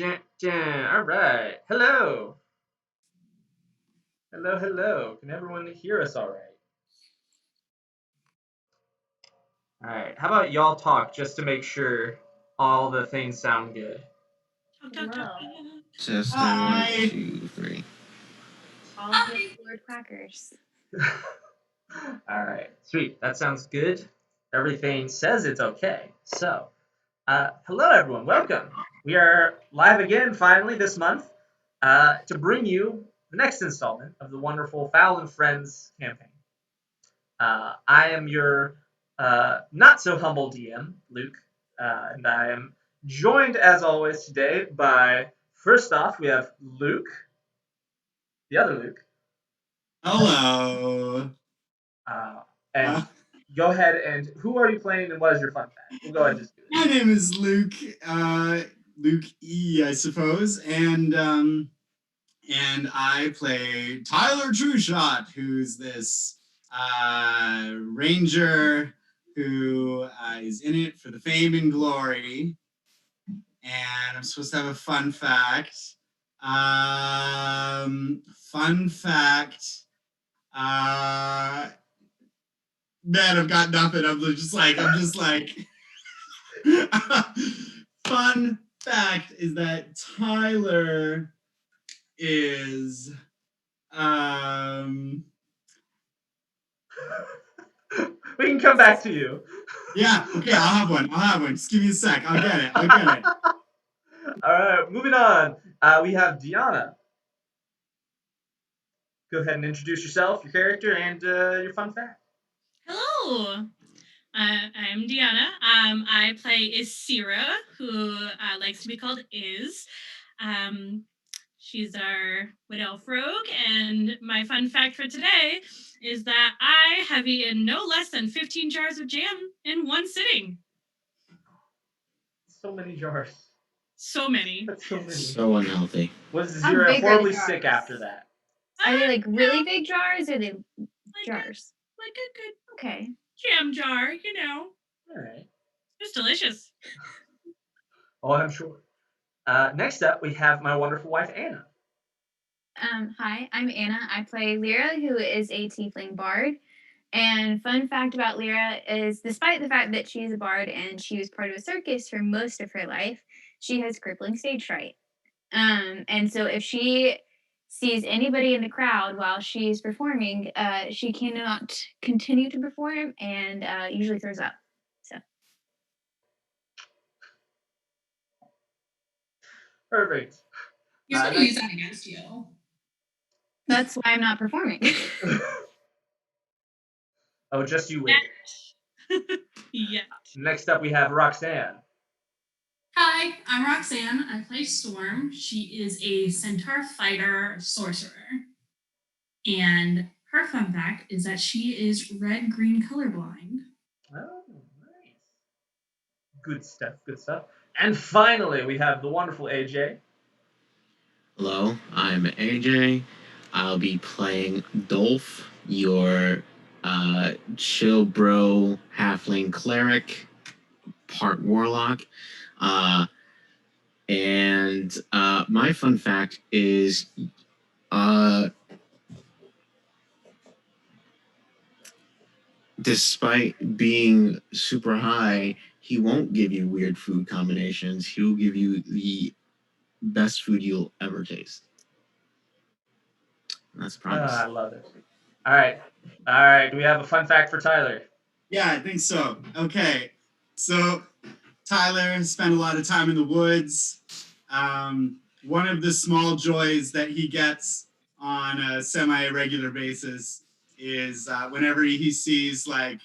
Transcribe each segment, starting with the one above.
All right. Hello. Hello, hello. Can everyone hear us all right? All right. How about y'all talk just to make sure all the things sound good? Talk, talk, talk. Hello. Testing one, Hi. 2, 3. All good Lord Quackers. All right. Sweet. That sounds good. Everything says it's okay. So, hello, everyone. Welcome. We are live again finally this month to bring you the next installment of the wonderful Fowl Friends campaign. I am your not so humble DM, Luke, and I am joined as always today by, first off, we have Luke, the other Luke. Hello. Uh, and Uh, go ahead and who are you playing and what is your fun fact? We'll go ahead and just do my name is Luke. Luke E, I suppose, and I play Tyler Trueshot, who's this ranger who is in it for the fame and glory. And I'm supposed to have a fun fact. Fun fact. Man, I've got nothing. I'm just like. Fun fact is that Tyler is We can come back to you. yeah, okay, I'll have one. Just give me a sec. I'll get it. All right, moving on. We have Deanna. Go ahead and introduce yourself, your character, and your fun fact. Hello. I'm Deanna. I play Isira, who likes to be called Is. She's our Wood Elf Rogue, and my fun fact for today is that I have eaten no less than 15 jars of jam in one sitting. So many jars. So many. That's so many. So unhealthy. Was How Zira big are horribly the jars? sick after that? Are they like really big jars or are they jars? Like a good Okay. jam jar, you know. All right. It's delicious. Oh, I'm sure. Next up, we have my wonderful wife, Anna. Hi, I'm Anna. I play Lyra, who is a Tiefling bard. And fun fact about Lyra is, despite the fact that she's a bard and she was part of a circus for most of her life, she has crippling stage fright. And so if she sees anybody in the crowd while she's performing, she cannot continue to perform and usually throws up. So Perfect. He's going to use that against you. that's why I'm not performing. Oh, just you wait. Yeah. Next up, we have Roxanne. Hi, I'm Roxanne. I play Storm. She is a Centaur fighter sorcerer. And her fun fact is that she is red-green colorblind. Oh, nice. Good stuff, good stuff. And finally, we have the wonderful AJ. Hello, I'm AJ. I'll be playing Dolf, your chill bro halfling cleric, part warlock. And my fun fact is despite being super high, he won't give you weird food combinations. He'll give you the best food you'll ever taste. That's a promise. I love it. All right. Do we have a fun fact for Tyler? Yeah, I think so. Okay, so Tyler spent a lot of time in the woods. One of the small joys that he gets on a semi-regular basis is whenever he sees like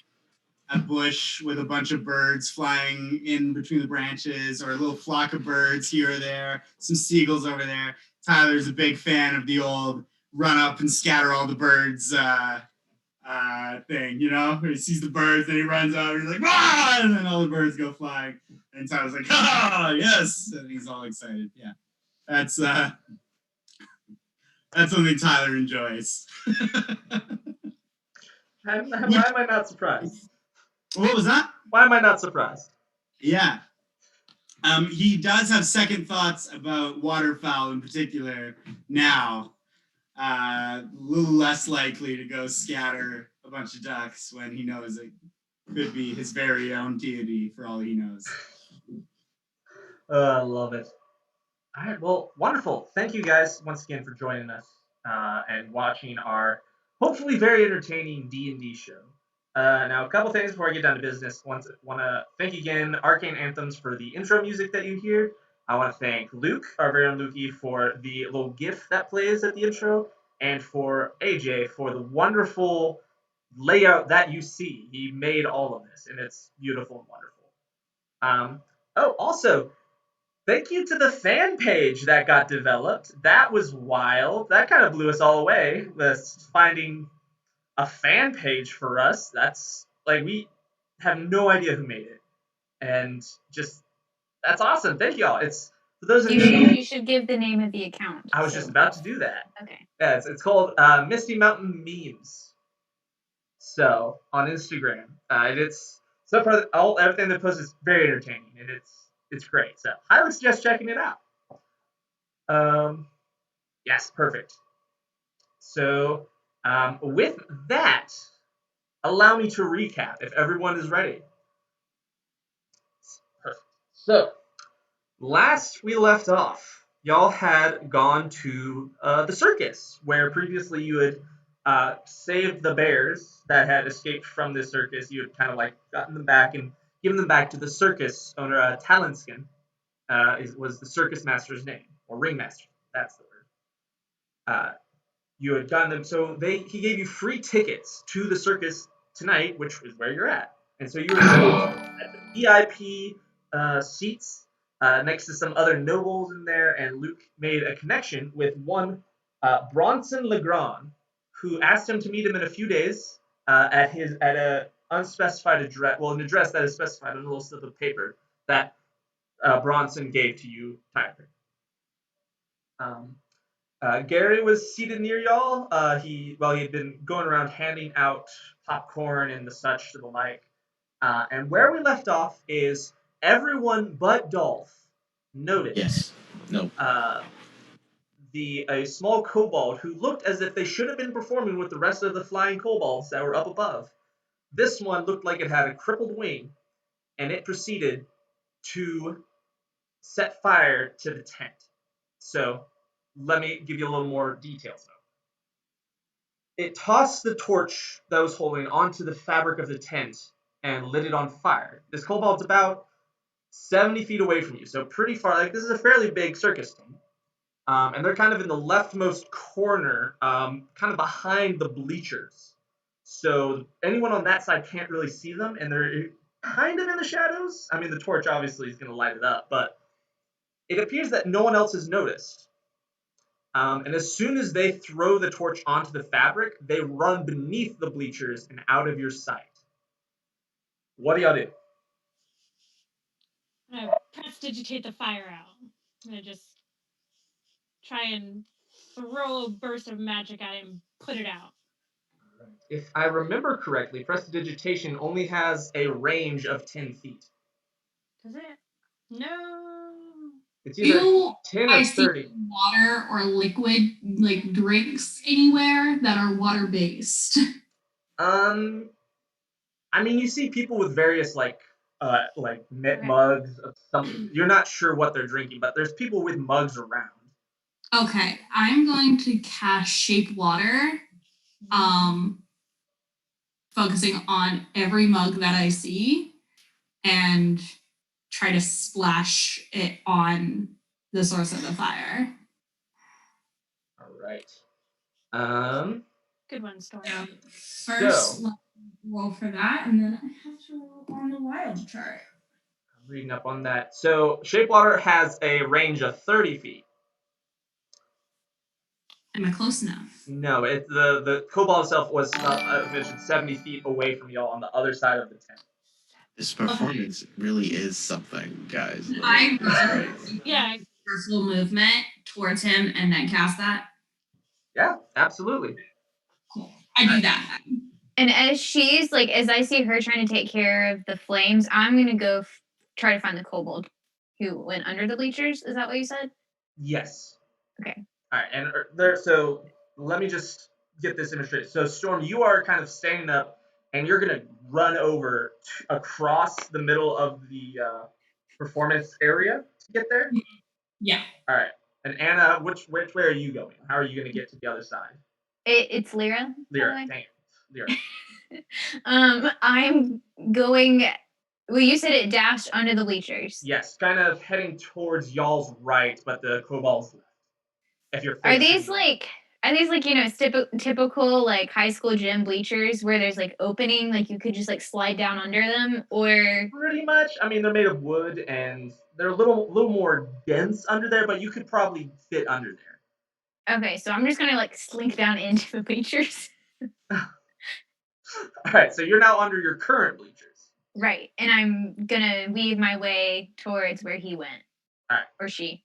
a bush with a bunch of birds flying in between the branches, or a little flock of birds here or there, some seagulls over there. Tyler's a big fan of the old run up and scatter all the birds thing, you know? He sees the birds, and he runs out, and he's like, ah! And then all the birds go flying. And Tyler's like, ah, yes! And he's all excited. Yeah. That's something Tyler enjoys. Why am I not surprised? What was that? Why am I not surprised? Yeah. He does have second thoughts about waterfowl in particular now. A little less likely to go scatter a bunch of ducks when he knows it could be his very own deity for all he knows. I love it. All right, well, wonderful. Thank you guys once again for joining us and watching our hopefully very entertaining D&D show. Now, a couple things before I get down to business. Want to thank again Arcane Anthems for the intro music that you hear. I want to thank Luke, our very own Lukey, for the little GIF that plays at the intro, and for AJ for the wonderful layout that you see. He made all of this, and it's beautiful and wonderful. Also, thank you to the fan page that got developed. That was wild. That kind of blew us all away. Finding a fan page for us. That's like we have no idea who made it, and just that's awesome. Thank y'all. It's for those of You should give the name of the account. I was just about to do that. Okay. Yeah, it's called Misty Mountain Memes. So on Instagram, it's so far everything they post is very entertaining and it's great. So highly suggest checking it out. Yes, perfect. So with that, allow me to recap if everyone is ready. Perfect. So last we left off, y'all had gone to the circus where previously you had saved the bears that had escaped from the circus. You had kind of like gotten them back and given them back to the circus owner. Talinskin was the circus master's name, or ringmaster. That's the word. You had gotten them, so he gave you free tickets to the circus tonight, which is where you're at. And so you were at the VIP seats next to some other nobles in there, and Luke made a connection with one Bronson Legrand, who asked him to meet him in a few days at a unspecified address, well, an address that is specified on a little slip of paper that Bronson gave to you, Tyler. Gary was seated near y'all. He had been going around handing out popcorn and the such to the like. And where we left off is everyone but Dolf noticed. Yes. No. A small kobold who looked as if they should have been performing with the rest of the flying kobolds that were up above. This one looked like it had a crippled wing, and it proceeded to set fire to the tent. So let me give you a little more details though. It tossed the torch that it was holding onto the fabric of the tent and lit it on fire. This kobold's about 70 feet away from you, so pretty far. Like, this is a fairly big circus tent. And they're kind of in the leftmost corner, kind of behind the bleachers. So anyone on that side can't really see them, and they're kind of in the shadows. I mean, the torch obviously is going to light it up, but it appears that no one else has noticed. And as soon as they throw the torch onto the fabric, they run beneath the bleachers and out of your sight. What do y'all do? I'm gonna prestidigitate the fire out. I'm gonna just try and throw a burst of magic at it and put it out. If I remember correctly, prestidigitation only has a range of 10 feet. Does it? No. It's either 10 or I 30. see water or liquid like drinks anywhere that are water based? I mean, you see people with various like Okay. mugs of something. You're not sure what they're drinking, but there's people with mugs around. Okay, I'm going to cast Shape Water, focusing on every mug that I see, and try to splash it on the source of the fire. All right. Good one, Storm. First, let's roll for that, and then I have to roll on the wild chart. I'm reading up on that. So Shape Water has a range of 30 feet. Am I close enough? No, the kobold itself was I mentioned 70 feet away from y'all on the other side of the tent. This performance really is something, guys. I Yeah. full movement towards him and then cast that. Yeah, absolutely. Cool. I do that. And as she's like, as I see her trying to take care of the flames, I'm gonna go try to find the kobold. who went under the bleachers. Is that what you said? Yes. Okay. All right, and there. So let me just get this image straight. So Storm, you are kind of standing up, and you're gonna run over across the middle of the performance area to get there. Yeah. All right. And Anna, which way are you going? How are you gonna get to the other side? It's Lyra. Lyra, dang it, Lyra. I'm going. Well, you said it dashed under the bleachers. Yes, kind of heading towards y'all's right, but the kobold's left. If you're Are facing. these like typical like high school gym bleachers where there's like opening, like you could just like slide down under them, or Pretty much. I mean, they're made of wood and they're a little more dense under there, but you could probably fit under there. okay, so I'm just gonna like slink down into the bleachers. All right, so you're now under your current bleachers. Right, and I'm gonna weave my way towards where he went. All right. Or she.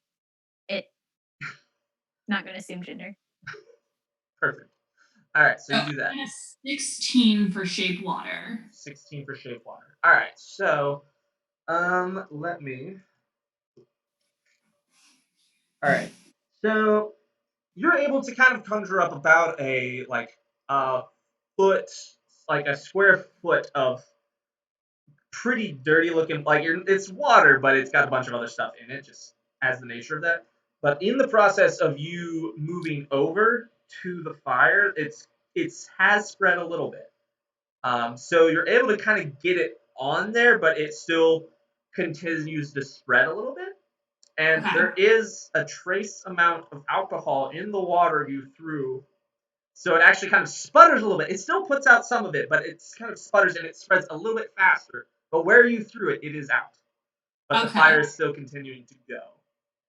It. Not gonna assume gender. Perfect. All right, so you do that. 16 for shape water. 16 for shape water. All right, so let me. All right, so you're able to kind of conjure up about a foot, like a square foot of pretty dirty looking, like it's water, but it's got a bunch of other stuff in it, just as the nature of that. But in the process of you moving over to the fire, it has spread a little bit. So you're able to kind of get it on there, but it still continues to spread a little bit. And there is a trace amount of alcohol in the water you threw. So it actually kind of sputters a little bit. It still puts out some of it, but it kind of sputters and it spreads a little bit faster. But where you threw it, it is out. But the fire is still continuing to go.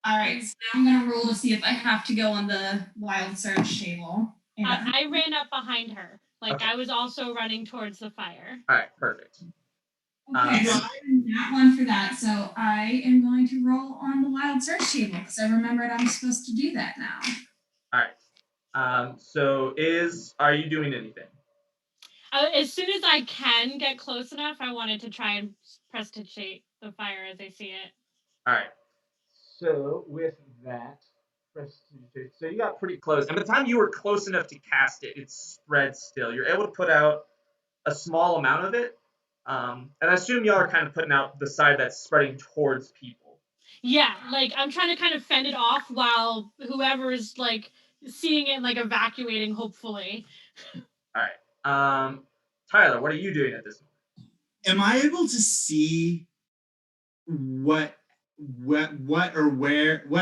All right, so now I'm going to roll to see if I have to go on the wild search table. I ran up behind her. Like, okay. I was also running towards the fire. All right, perfect. Okay, so I'm not one for that. So I am going to roll on the wild search table because I remembered I'm supposed to do that now. All right. So are you doing anything? As soon as I can get close enough, I wanted to try and prestidigitate the fire as I see it. All right. So with that, so you got pretty close. And by the time you were close enough to cast it, it spread still. You're able to put out a small amount of it. And I assume y'all are kind of putting out the side that's spreading towards people. Yeah, like I'm trying to kind of fend it off while whoever is like seeing it, like evacuating, hopefully. All right. Tyler, what are you doing at this moment? Am I able to see what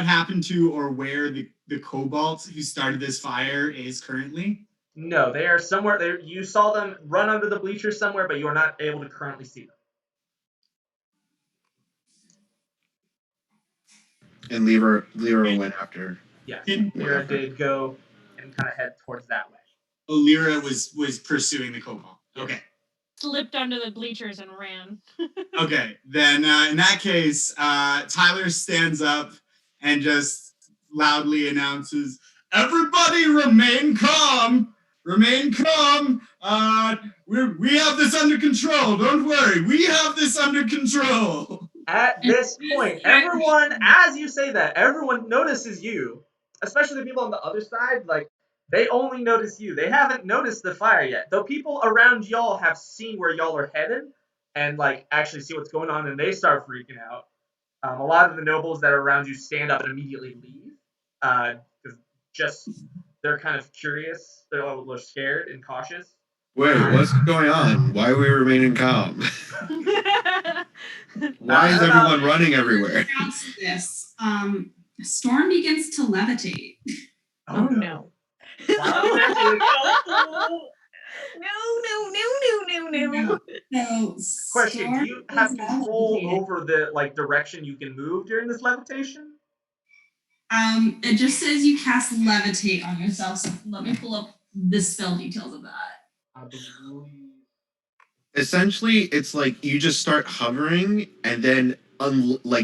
happened to or where the kobold who started this fire is currently? No, they are somewhere there. You saw them run under the bleachers somewhere, but you are not able to currently see them. And Lyra went after. Yes, Lyra did go and kind of head towards that way. Oh, Lyra was pursuing the kobold. Okay. Slipped under the bleachers and ran. Okay, then in that case, Tyler stands up and just loudly announces, "Everybody remain calm! Remain calm! We have this under control. Don't worry, we have this under control." At this point, everyone, as you say that, everyone notices you, especially the people on the other side. Like, they only notice you. They haven't noticed the fire yet. Though people around y'all have seen where y'all are headed and, like, actually see what's going on, and they start freaking out. A lot of the nobles that are around you stand up and immediately leave. Because they're kind of curious. They're a little scared and cautious. Wait, what's going on? Why are we remaining calm? Why is everyone running everywhere? This storm begins to levitate. Oh no. No. Question: do you have control over the direction you can move during this levitation? It just says you cast levitate on yourself. So let me pull up the spell details of that. I believe. Essentially, it's like you just start hovering, and then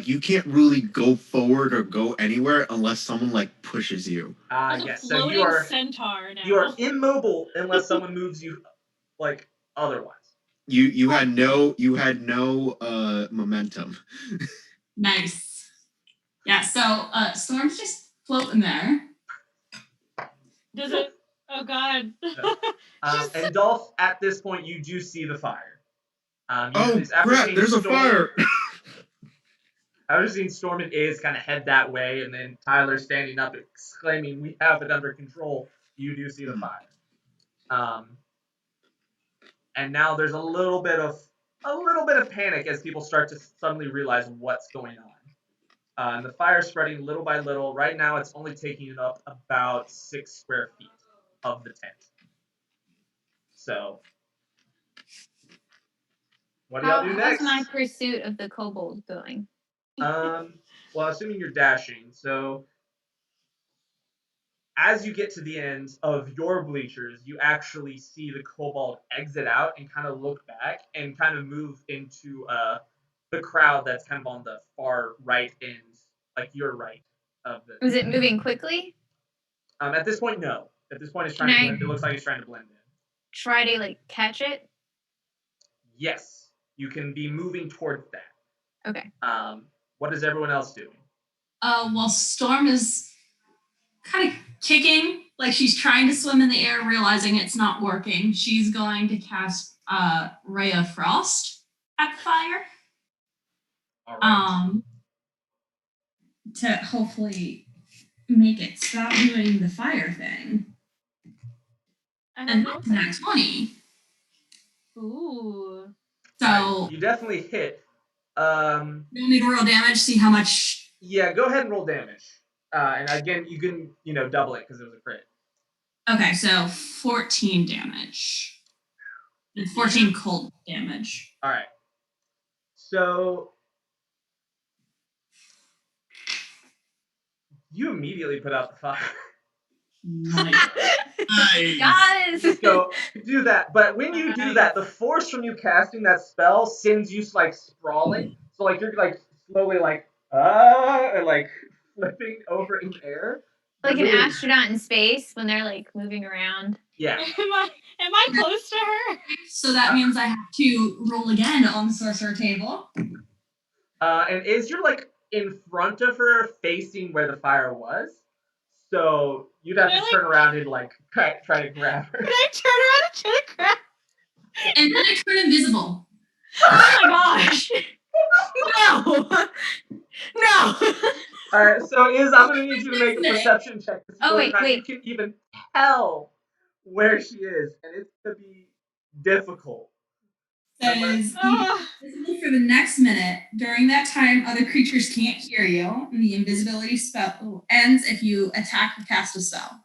you can't really go forward or go anywhere unless someone pushes you. Yes. So you are Centaur now. You are immobile unless someone moves you otherwise. You had no momentum. Nice. Yeah, so Storm's just floating there. Does it? Oh God. And Dolph, at this point, you do see the fire. Oh after crap! seeing There's a Storm, fire. After seeing Storm and Iz kind of head that way, and then Tyler standing up exclaiming, "We have it under control," you do see the fire. And now there's a little bit of panic as people start to suddenly realize what's going on. And the fire spreading little by little. Right now, it's only taking up about 6 square feet of the tent. So, what do y'all do next? How's my pursuit of the kobold going? Well, assuming you're dashing, so as you get to the end of your bleachers, you actually see the kobold exit out and kind of look back and kind of move into the crowd that's kind of on the far right end, like your right of the. Is it moving quickly? At this point, no. At this point, it's trying to blend. It looks like it's trying to blend in. Try to like catch it. Yes, you can be moving towards that. Okay. What is everyone else doing? Well, Storm is kind of kicking, like she's trying to swim in the air, realizing it's not working. She's going to cast Ray of Frost at the fire. All right. To hopefully make it stop doing the fire thing. And that's nat 20. Ooh. So right. You definitely hit. You'll need to roll damage, see how much. Yeah, go ahead and roll damage. And again, you can, double it because it was a crit. Okay, so 14 damage. And 14 cold damage. All right. So you immediately put out the fire. Nice. Yes. So do that, but when you do that, the force from you casting that spell sends you like sprawling. So like you're like slowly like and like flipping over in air. Like an astronaut in space when they're like moving around. Yeah. Am I close to her? So that means I have to roll again on the sorcerer table. And you're like in front of her, facing where the fire was. So you'd have to turn around and like try to grab her. Can I turn around and try to grab her? And then I turn invisible. Oh my gosh! No! All right, so I'm going to need you to make a perception check. Oh wait. You can even tell where she is, and it's going to be difficult. Says visible for the next minute. During that time, other creatures can't hear you, and the invisibility spell ends if you attack or cast a spell.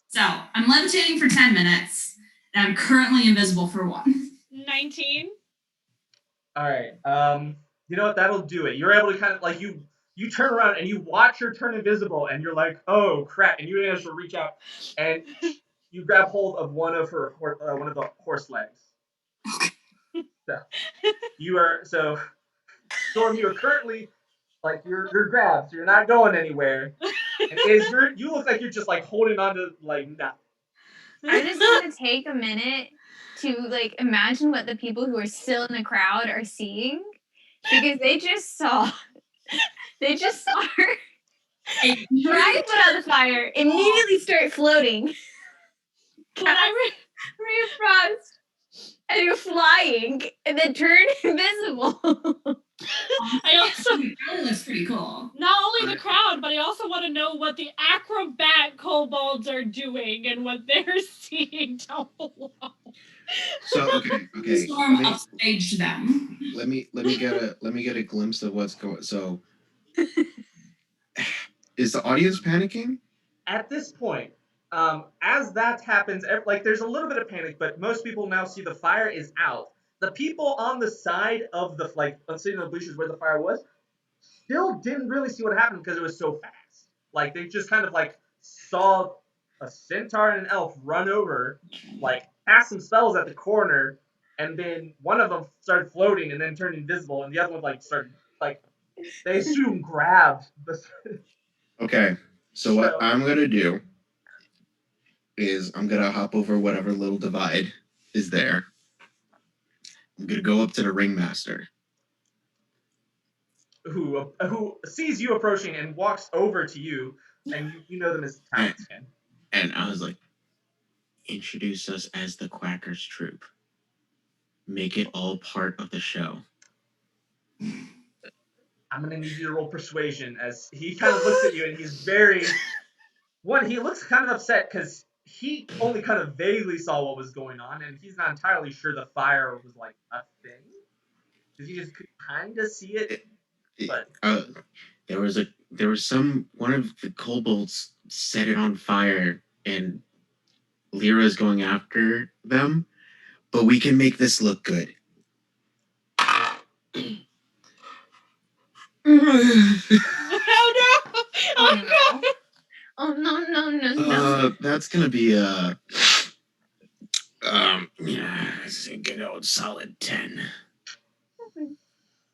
So I'm levitating for 10 minutes, and I'm currently invisible for 1. 19. All right. You know what? That'll do it. You're able to kind of like you turn around and you watch her turn invisible, and you're like, oh crap! And you manage to reach out and you grab hold of one of the horse legs. So Storm, you are currently like you're grabbed, so you're not going anywhere. And you look like you're just like holding on to like nothing. I just want to take a minute to like imagine what the people who are still in the crowd are seeing, because they just saw her try to put out the fire, immediately start floating. When I refrost and go flying, and then turn invisible. I also that looks pretty cool. Not only the crowd, but I also want to know what the acrobat kobolds are doing and what they're seeing down below. So okay. Storm upstaged them. Let me get a glimpse of what's going. So, is the audience panicking? At this point, as that happens, like there's a little bit of panic, but most people now see the fire is out. The people on the side of the sitting on the bleachers where the fire was, still didn't really see what happened because it was so fast. Like they just kind of like saw a centaur and an elf run over, like cast some spells at the corner, and then one of them started floating and then turned invisible, and the other one like started like they assume grabbed the. Okay, so what I'm gonna do is I'm gonna hop over whatever little divide is there. I'm gonna go up to the ringmaster. who sees you approaching and walks over to you, and you know them as Talon's kin. And I was like, introduce us as the Quackers Troop. Make it all part of the show. I'm gonna need you to roll persuasion as he kind of looks at you and he's very he looks kind of upset because he only kind of vaguely saw what was going on and he's not entirely sure the fire was like a thing. Because he just could kind of see it, but there was one of the kobolds set it on fire and Lyra's going after them, but we can make this look good. Oh no. That's gonna be it's a good old solid 10.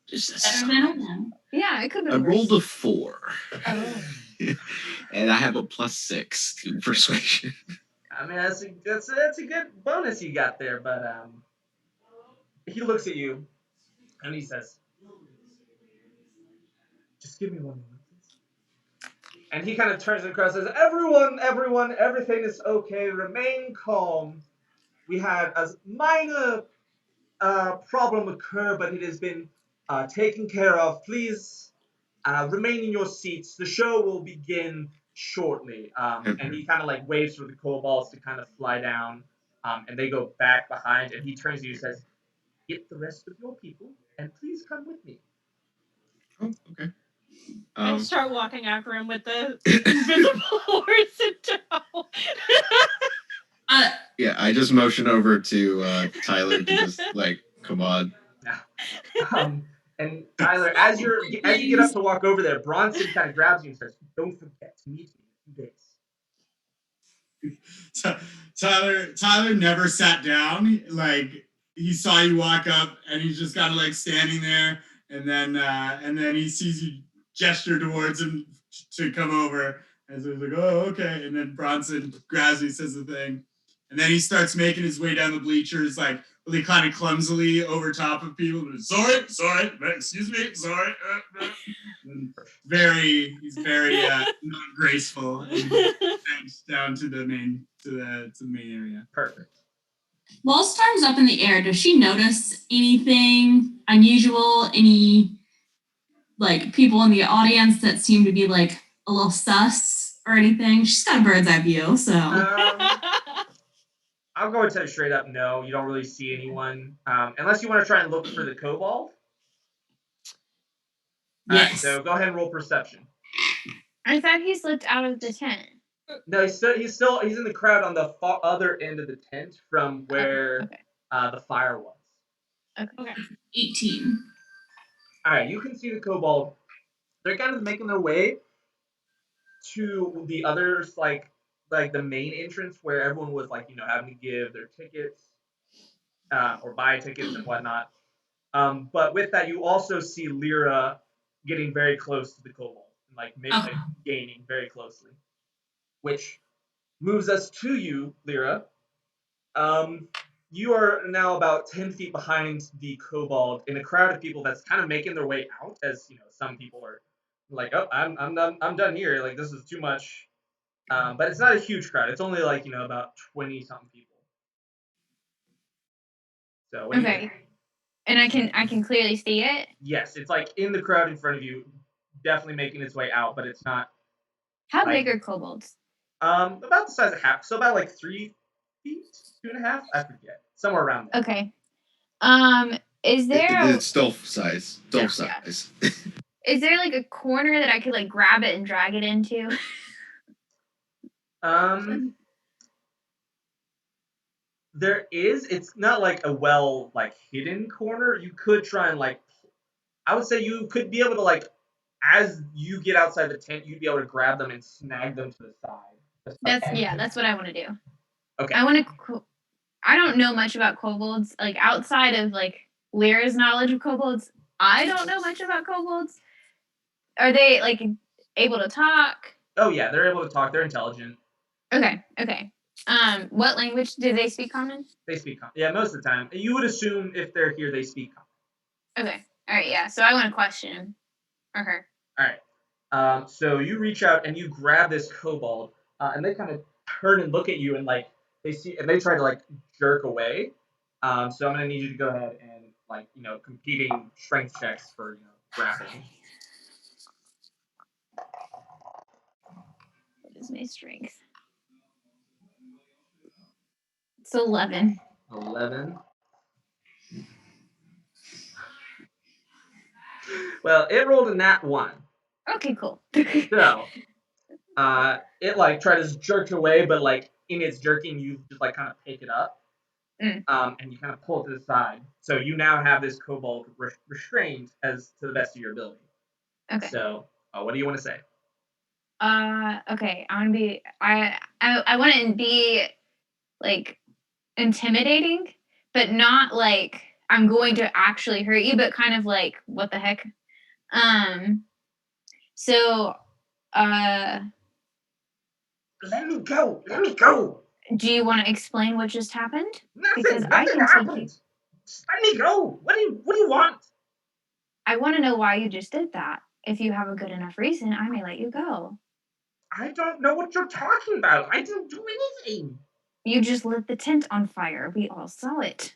Just a Better than a 1. Yeah, it could be I worse. rolled a 4. Oh. And I have a +6 to persuasion. I mean that's a good bonus you got there, but he looks at you and he says, "Just give me 1 moment." And he kind of turns across and says, everyone, everything is okay. Remain calm. We had a minor problem occur, but it has been taken care of. Please remain in your seats. The show will begin shortly." And he kind of like waves for the kobolds to kind of fly down. And they go back behind. And he turns to you and says, "Get the rest of your people and please come with me." Oh, okay. I start walking after him with the invisible horse in tow. Yeah, I just motion over to Tyler to just like, come on. And Tyler, as you get up to walk over there, Bronson kind of grabs you and says, "Don't forget to meet me in 2 days." Tyler never sat down. Like he saw you walk up, and he's just kind of like standing there, and then he sees you gesture towards him to come over, and so he's like, "Oh, okay." And then Bronson grabs me, says the thing, and then he starts making his way down the bleachers, like really kind of clumsily over top of people. Sorry, excuse me, sorry. He's very not graceful. Thanks down to the main area. Perfect. While Star's up in the air, does she notice anything unusual? Any like people in the audience that seem to be like a little sus or anything? She's got a bird's eye view, so. I'll go and tell you straight up, no, you don't really see anyone, unless you want to try and look for the kobold. Yes. All right, so go ahead and roll perception. I thought he slipped out of the tent. No, he's in the crowd on the other end of the tent from where the fire was. Okay. 18. All right, you can see the kobold. They're kind of making their way to the others, like the main entrance where everyone was like, having to give their tickets or buy tickets and whatnot. But with that, you also see Lyra getting very close to the kobold, like gaining very closely, which moves us to you, Lyra. You are now about 10 feet behind the kobold in a crowd of people that's kind of making their way out, as some people are like, "Oh, I'm done here. Like this is too much." But it's not a huge crowd. It's only like about 20 something people. So what do you think? And I can clearly see it. Yes, it's like in the crowd in front of you, definitely making its way out, but it's not. How big are kobolds? About the size of half. So about like 3 feet, 2.5. I forget. Somewhere around there. Okay. Is there? It's Dolf size. Dolf size. Is there like a corner that I could like grab it and drag it into? There is. It's not like a hidden corner. You could try and I would say you could be able to as you get outside the tent, you'd be able to grab them and snag them to the side. That's what I want to do. Okay. I don't know much about kobolds. Like outside of Lyra's knowledge of kobolds, I don't know much about kobolds. Are they able to talk? Oh yeah, they're able to talk. They're intelligent. Okay. What language do they speak common? They speak common. Yeah, most of the time. You would assume if they're here, they speak common. Okay. All right. Yeah. So I want to question him. Or her. All right. So you reach out and you grab this kobold, and they kind of turn and look at you, and like they see, and they try to like jerk away. So I'm gonna need you to go ahead and like competing strength checks for grappling. What is my strength? It's 11. 11. Well, it rolled a nat 1. Okay, cool. So, it like tries to jerk away, but like in its jerking, you just like kind of pick it up, Mm. And you kind of pull it to the side. So you now have this kobold restrained as to the best of your ability. Okay. So, what do you want to say? Okay. I want to be. I want to be like intimidating, but not like I'm going to actually hurt you, but kind of like what the heck. So, Let me go. Let me go. do you want to explain what just happened? Nothing. Because I Nothing can take you. happened. Just let me go. What do you want? I want to know why you just did that. If you have a good enough reason, I may let you go. I don't know what you're talking about. I didn't do anything. You just lit the tent on fire. We all saw it.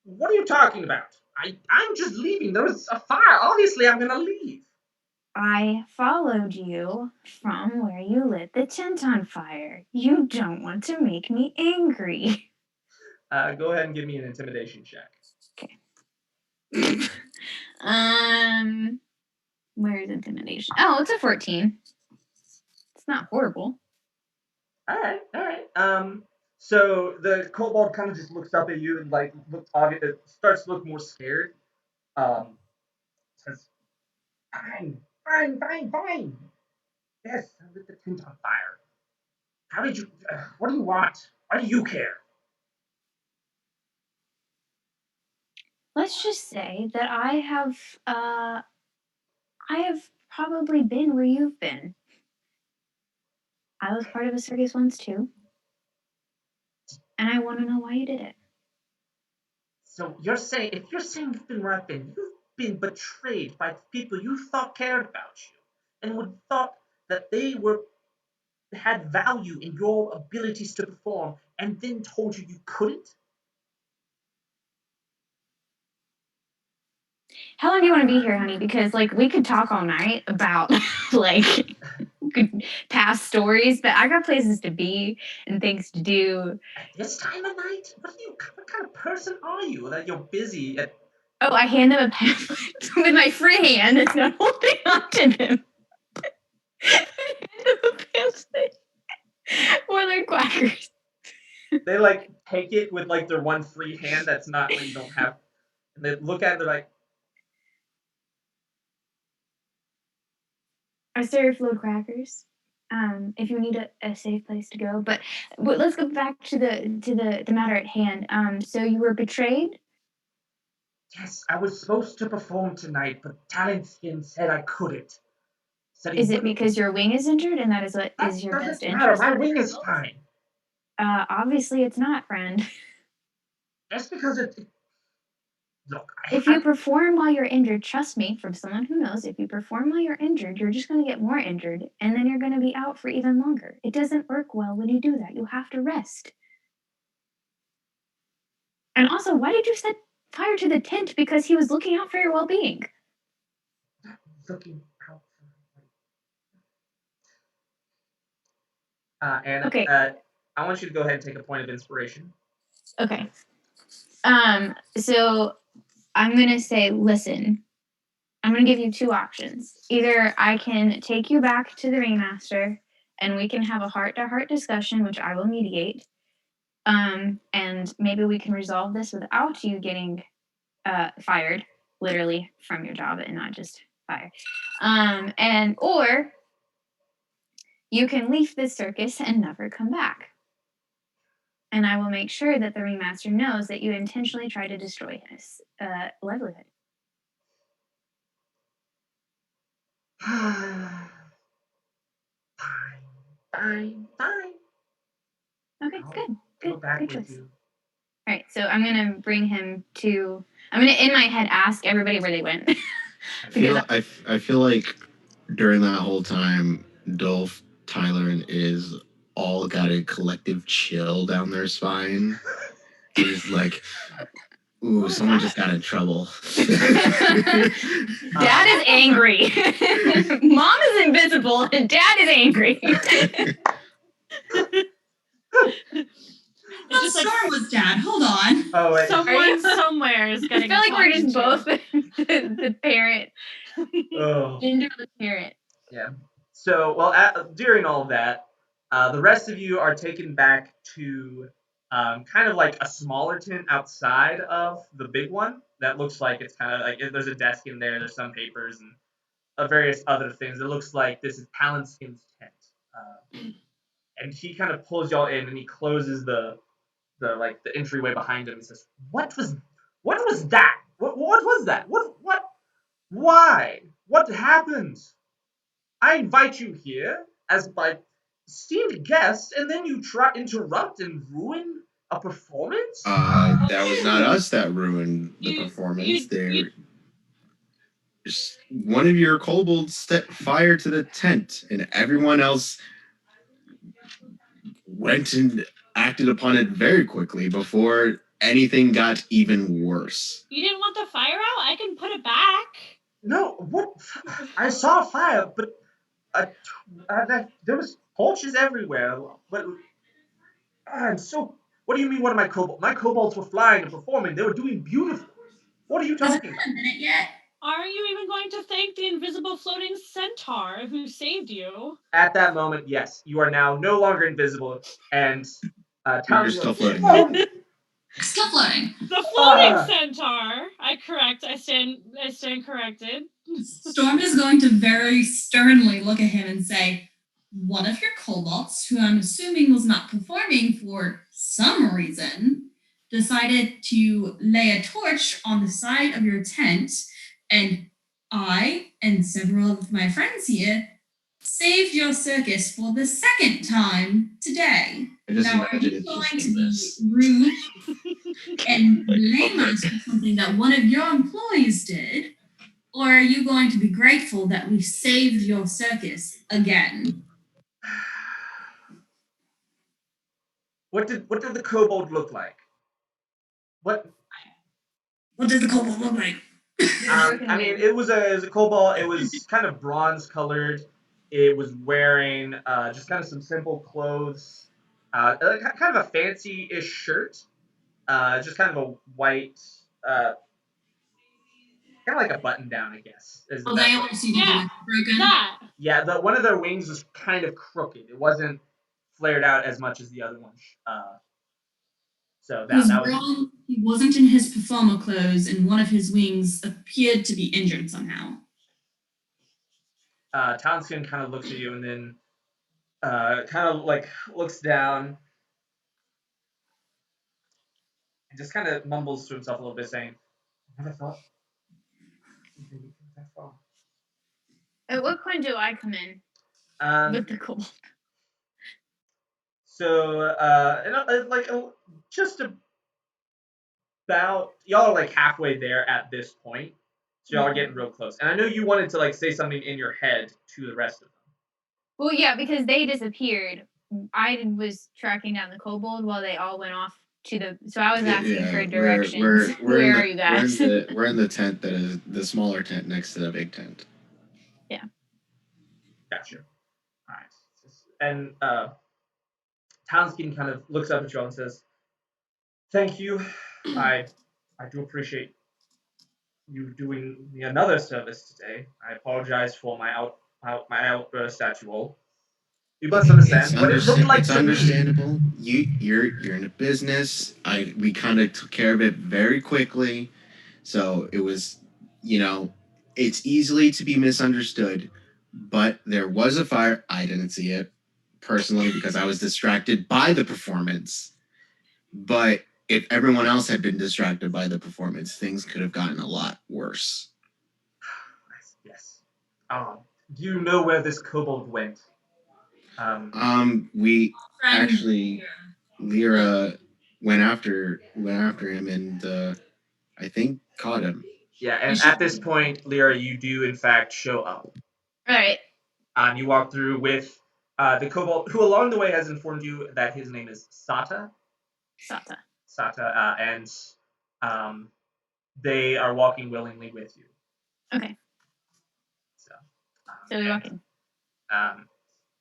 What are you talking about? I'm just leaving. There was a fire. Obviously, I'm gonna leave. I followed you from where you lit the tent on fire. You don't want to make me angry. Go ahead and give me an intimidation check. Okay. Where's intimidation? Oh, it's a 14. It's not horrible. All right, all right. So the kobold kind of just looks up at you and like looks obvious. It starts to look more scared. Says, "Fine, fine, fine, fine. Yes, I lit the tent on fire. How did you? What do you want? Why do you care?" Let's just say that I have probably been where you've been. I was part of a circus once too. And I want to know why you did it. So if you're saying you've been where I've been, you've been betrayed by people you thought cared about you and would thought that they had value in your abilities to perform, and then told you couldn't. How long do you want to be here, honey? Because like we could talk all night about like past stories, but I got places to be and things to do. At this time of night, what kind of person are you that you're busy at? Oh, I hand them a pamphlet with my free hand and I'm holding on to them. I hand them a pamphlet for their quackers. They like take it with like their one free hand that's not like you don't have, and they look at it. They're like, I serve low crackers. If you need a safe place to go, but let's go back to the matter at hand. So you were betrayed. "Yes, I was supposed to perform tonight, but Talent Skin said I couldn't. Said he Is it wouldn't." because your wing is injured and that is what That is your doesn't best matter. interest? My wing is fine. Obviously it's not, friend. Just because it look, If you perform while you're injured, trust me, from someone who knows, if you perform while you're injured, you're just going to get more injured, and then you're going to be out for even longer. It doesn't work well when you do that. You have to rest. And also, why did you set fire to the tent? Because he was looking out for your well-being. looking out. And Okay. I want you to go ahead and take a point of inspiration. Okay. So I'm going to say, listen, I'm going to give you two options. Either I can take you back to the ringmaster and we can have a heart-to-heart discussion, which I will mediate. And maybe we can resolve this without you getting fired, literally from your job and not just fired. Or you can leave this circus and never come back. And I will make sure that the ringmaster knows that you intentionally tried to destroy his livelihood. Fine. Okay, I'll good go back with choice. you. All right, so I'm gonna bring him to. I'm gonna in my head ask everybody where they went. I feel like during that whole time, Dolf, Tyler, and Iz all got a collective chill down their spine. It's like, ooh, someone just got in trouble. Dad is angry. Mom is invisible, and Dad is angry. It's just Storm was Dad. Hold on. Oh, wait. Someone somewhere is I getting. feel like we're just talked both the parent, Oh. genderless parent. Yeah. So, well, during all of that, the rest of you are taken back to kind of like a smaller tent outside of the big one that looks like it's kind of like there's a desk in there, there's some papers and various other things. It looks like this is Palinskin's tent. And he kind of pulls y'all in and he closes the entryway behind him and says, what was that? What was that? What why? What happened? I invite you here as my esteemed guest, and then you try interrupt and ruin a performance? That was not us that ruined the performance. One of your kobolds set fire to the tent, and everyone else went and acted upon it very quickly before anything got even worse. You didn't want the fire out? I can put it back. No, what? I saw fire, but there was torches everywhere. But I'm so. What do you mean? What are my kobolds? My kobolds were flying and performing. They were doing beautiful. What are you talking about? Has it been a minute yet? Are you even going to thank the invisible floating centaur who saved you? At that moment, yes, you are now no longer invisible, and You're still floating. Still floating. The floating centaur. I stand corrected. Storm is going to very sternly look at him and say, one of your kobolds, who I'm assuming was not performing for some reason, decided to lay a torch on the side of your tent, and I and several of my friends here saved your circus for the second time today. Now, are you going to be rude and blame us for something that one of your employees did? Or are you going to be grateful that we saved your circus again? What did the kobold look like? What does the kobold look like? I mean, it was a kobold. It was kind of bronze colored. It was wearing just kind of some simple clothes, kind of a fancy-ish shirt, just kind of a white, kind of like a button-down, I guess. They always see broken. Yeah, one of their wings was kind of crooked. It wasn't flared out as much as the other one. So that was. He wasn't in his performer clothes, and one of his wings appeared to be injured somehow. Townskin kind of looks at you and then kind of like looks down and just kind of mumbles to himself a little bit, saying, "Never thought they would go that far." At what point do I come in with the kobold? So, just about y'all are like halfway there at this point, so y'all are getting real close. And I know you wanted to like say something in your head to the rest of them. Well, yeah, because they disappeared. I was tracking down the kobold while they all went off to the. So I was asking for directions. Where are you guys? We're in the tent that is the smaller tent next to the big tent. Yeah. Gotcha. All right. And Townskin kind of looks up at you all and says, "Thank you. I do appreciate you doing me another service today. I apologize for my outburst at you all. You must understand what it looked like it's to understandable. me. You're in a business. We kind of took care of it very quickly, so it was, it's easily to be misunderstood. But there was a fire. I didn't see it personally because I was distracted by the performance. But if everyone else had been distracted by the performance, things could have gotten a lot worse." Yes. Do you know where this kobold went? We actually, Lyra went after him and I think caught him. Yeah, and at this point, Lyra, you do in fact show up. All right. You walk through with the kobold, who along the way has informed you that his name is Sata. Sata. Sata, and they are walking willingly with you. Okay. So we walk in.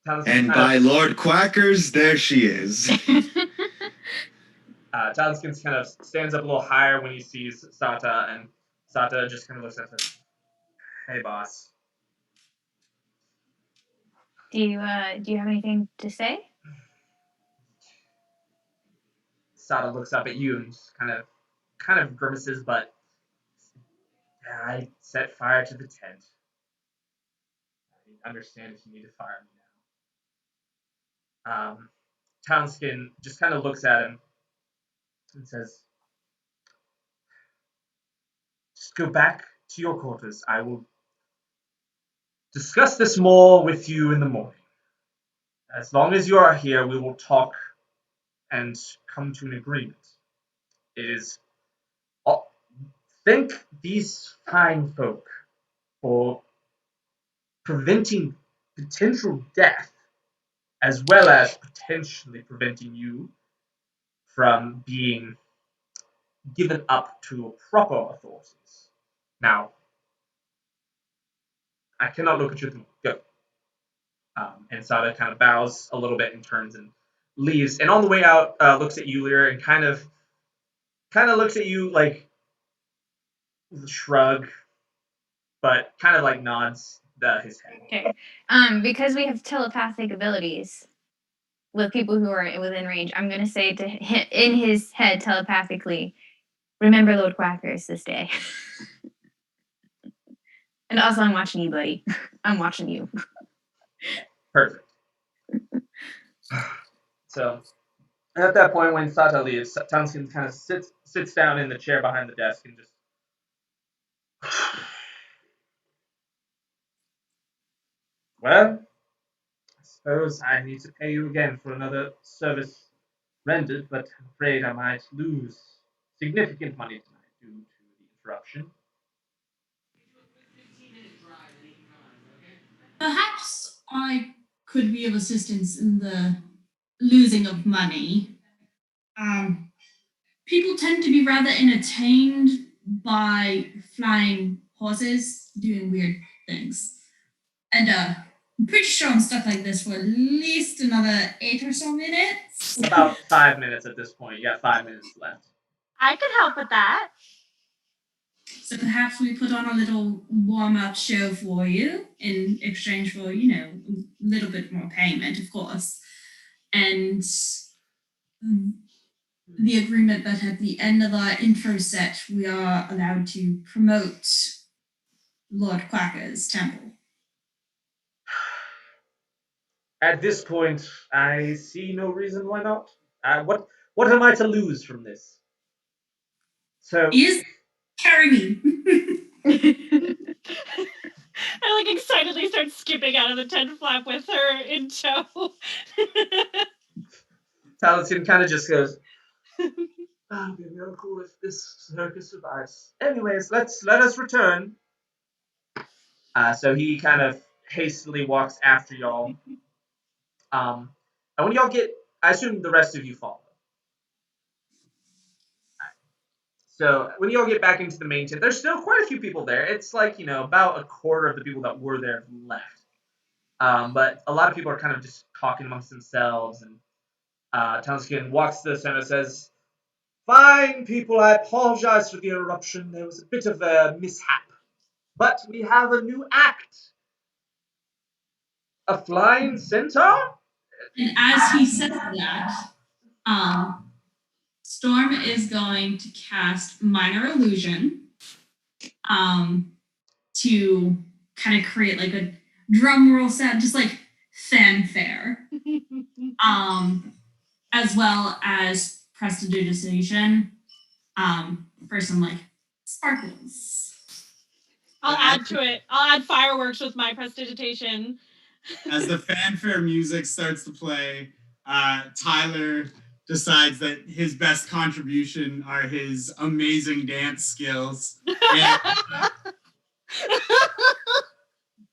And by Lord Quackers, there she is. Taliskin kind of stands up a little higher when he sees Sata, and Sata just kind of looks at him. Hey, boss. Do you have anything to say? Sata looks up at you and just kind of grimaces, but I set fire to the tent. I understand if you need to fire me now. Townskin just kind of looks at him and says, just go back to your quarters. I will discuss this more with you in the morning. As long as you are here, we will talk and come to an agreement. It is... Thank these fine folk for preventing potential death, as well as potentially preventing you from being given up to proper authorities. Now, I cannot look at you. Go. And Sada kind of bows a little bit and turns and leaves. And on the way out, looks at you, Lyra, and kind of looks at you like with a shrug, but kind of like nods his head. Okay. Because we have telepathic abilities with people who are within range, I'm gonna say to him in his head telepathically, remember Lord Quackers this day. And also, I'm watching you, buddy. I'm watching you. Perfect. So, at that point, when Sata leaves, Townskin kind of sits down in the chair behind the desk and just... Well, I suppose I need to pay you again for another service rendered, but I'm afraid I might lose significant money tonight due to the interruption. Perhaps I could be of assistance in the losing of money. People tend to be rather entertained by flying horses doing weird things. And I'm pretty sure I'm stuck like this for at least another 8 or so minutes. About 5 minutes at this point. You got 5 minutes left. I could help with that. So perhaps we put on a little warm-up show for you in exchange for, a little bit more payment, of course. And the agreement that at the end of our intro set, we are allowed to promote Lord Quacker's temple. At this point, I see no reason why not. What am I to lose from this? So Is carry me. I excitedly start skipping out of the tent flap with her in tow. Taliskin kind of just goes, "It'll be real cool if this circus survives. Anyways, let us return." So he kind of hastily walks after y'all. And when y'all get, I assume the rest of you follow. So when y'all get back into the main tent, there's still quite a few people there. It's about a quarter of the people that were there left. But a lot of people are kind of just talking amongst themselves. And Townskin walks to the center and says, "Fine, people, I apologize for the interruption. There was a bit of a mishap. But we have a new act. A flying centaur?" And as he says that, Storm is going to cast Minor Illusion to kind of create a drum roll sound, just fanfare, as well as prestidigitation for some sparkles. I'll add to it. I'll add fireworks with my prestidigitation. As the fanfare music starts to play, Tyler decides that his best contribution are his amazing dance skills. And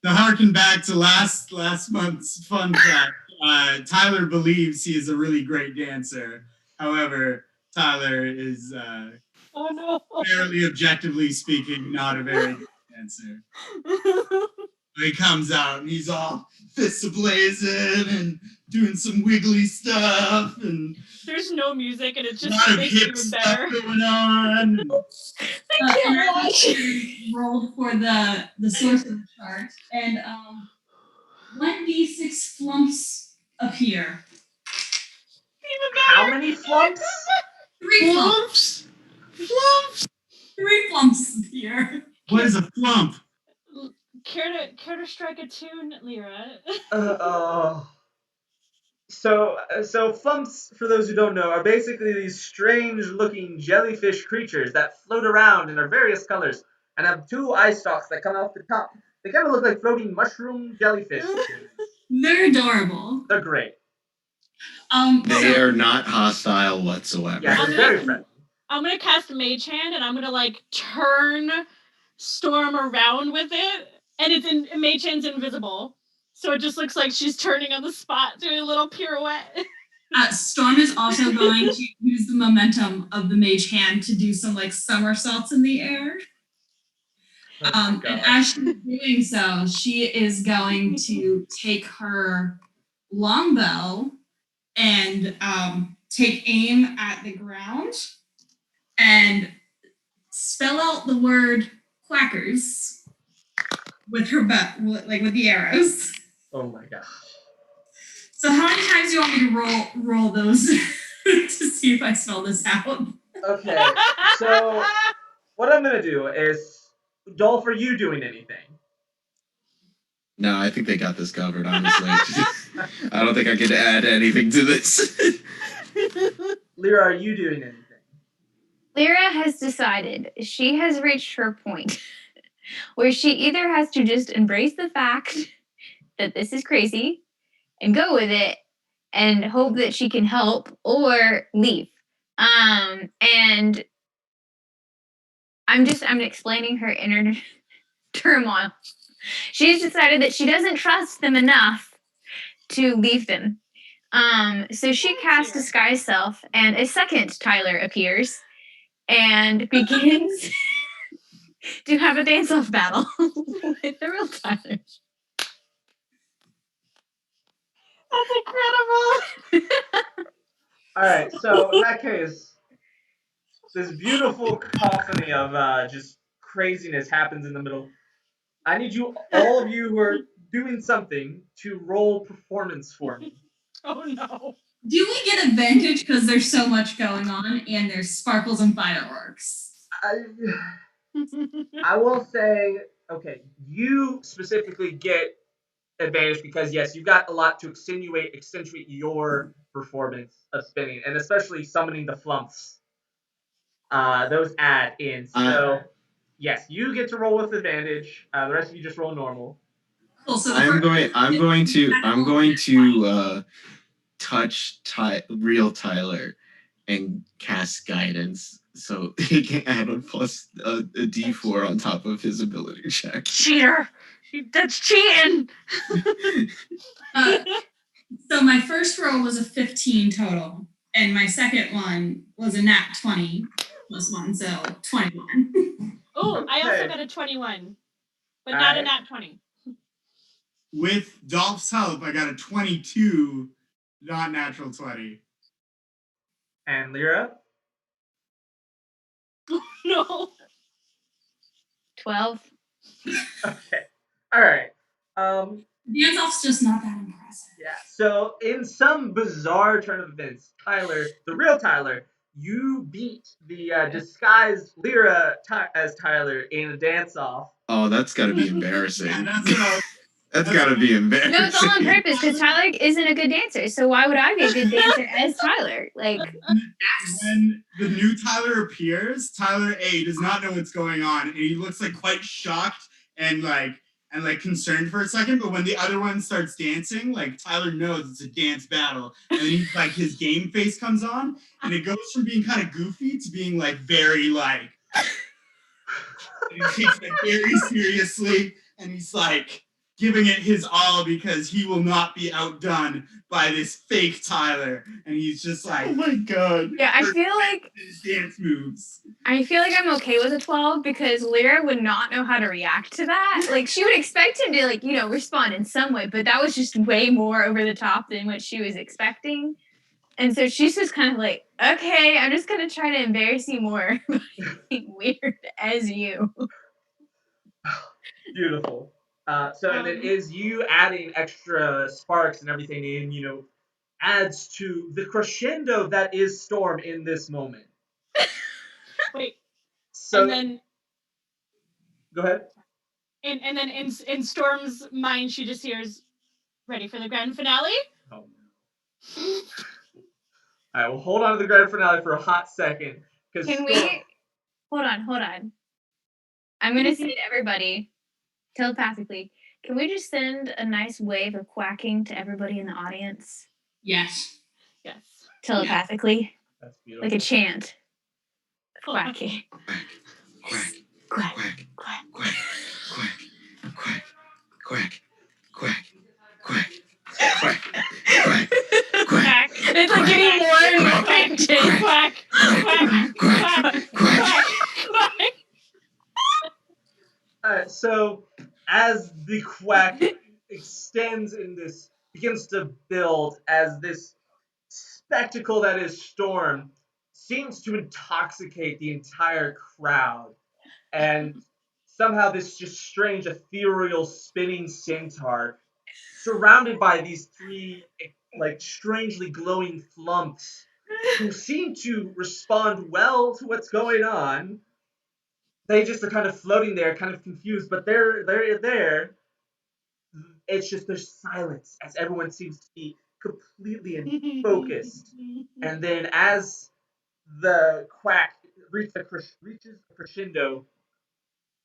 to harken back to last month's fun fact, Tyler believes he is a really great dancer. However, Tyler is fairly objectively speaking not a very good dancer. He comes out and he's all fists ablazing and doing some wiggly stuff, and there's no music and it's a just lot of makes it hip even stuff better. going on. I can't watch. Rolled for the sorcerer chart, and 1d6 flumps appear. Even better. How many flumps? 3 flumps. Flumps. 3 flumps appear. What is a flump? Care to strike a tune, Lyra? So flumps, for those who don't know, are basically these strange-looking jellyfish creatures that float around in their various colors and have 2 eye stalks that come off the top. They kind of look like floating mushroom jellyfish. They're adorable. They're great. They are not hostile whatsoever. Yeah, they're very friendly. I'm gonna cast Mage Hand and I'm gonna like turn Storm around with it, and it's in Mage Hand's invisible, so it just looks like she's turning on the spot, doing a little pirouette. Storm is also going to use the momentum of the Mage Hand to do some like somersaults in the air. And as she's doing so, she is going to take her longbow and take aim at the ground and spell out the word quackers with her like with the arrows. Oh my gosh. So how many times do you want me to roll those to see if I spell this out? Okay, so what I'm gonna do is, Dolf, are you doing anything? No, I think they got this covered, honestly. I don't think I could add anything to this. Lyra, are you doing anything? Lyra has decided she has reached her point where she either has to just embrace the fact that this is crazy and go with it and hope that she can help, or leave. And I'm explaining her inner turmoil. She's decided that she doesn't trust them enough to leave them. So she casts Disguise Self, and a second Tyler appears and begins to have a dance-off battle with the real Tyler. That's incredible. All right, so in that case, this beautiful cacophony of just craziness happens in the middle. I need you, all of you who are doing something, to roll performance for me. Oh no. Do we get advantage because there's so much going on and there's sparkles and fireworks? I will say, okay, you specifically get advantage because, yes, you've got a lot to accentuate your performance of spinning, and especially summoning the flumps. Those add in. So, yes, you get to roll with advantage. The rest of you just roll normal. Cool, so I'm going to touch real Tyler and cast guidance, so he can add a D4 on top of his ability check. Cheater! That's cheating! So my first roll was a 15 total, and my second one was a nat 20 plus 1, so 21. Oh, I also got a 21, but not a nat 20. With Dolph's help, I got a 22, not natural 20. And Lyra? No. 12. Okay. All right. Dance-off's just not that impressive. Yeah. So in some bizarre turn of events, Tyler, the real Tyler, you beat the disguised Lyra as Tyler in a dance-off. Oh, that's got to be embarrassing. Yeah, that's got to be embarrassing. No, it's all on purpose because Tyler isn't a good dancer. So why would I be a good dancer as Tyler? Like, when the new Tyler appears, Tyler A does not know what's going on, and he looks like quite shocked and concerned for a second. But when the other one starts dancing, like Tyler knows it's a dance battle, and then he's like his game face comes on, and it goes from being kind of goofy to being like very like. And he takes it very seriously, and he's like giving it his all because he will not be outdone by this fake Tyler. And he's just like, Oh my god. Yeah, I feel like his dance moves. I'm okay with a 12 because Lyra would not know how to react to that. Like she would expect him to like, respond in some way, but that was just way more over the top than what she was expecting. And so she's just kind of like, okay, I'm just gonna try to embarrass you more by being weird as you. Beautiful. And then is you adding extra sparks and everything in, adds to the crescendo that is Storm in this moment. Wait. So and then go ahead. and then in Storm's mind, she just hears, "Ready for the grand finale?" Oh no. All right, well, hold on to the grand finale for a hot second. Can we hold on? I'm gonna say to everybody, telepathically, can we just send a nice wave of quacking to everybody in the audience? Yes. Yes. Telepathically? That's beautiful. Like a chant. Quacking. Quack, Quack. quack, Quack. quack, quack, quack, quack, quack, quack, quack, quack, It's like getting more and more intense. Quack, quack, quack, quack, quack. All right, so as the quack extends in this, begins to build as this spectacle that is Storm seems to intoxicate the entire crowd. And somehow this just strange ethereal spinning centaur surrounded by these three like strangely glowing flumps who seem to respond well to what's going on. They just are kind of floating there, kind of confused, but they're there. It's just there's silence as everyone seems to be completely focused. And then as the quack reaches the crescendo,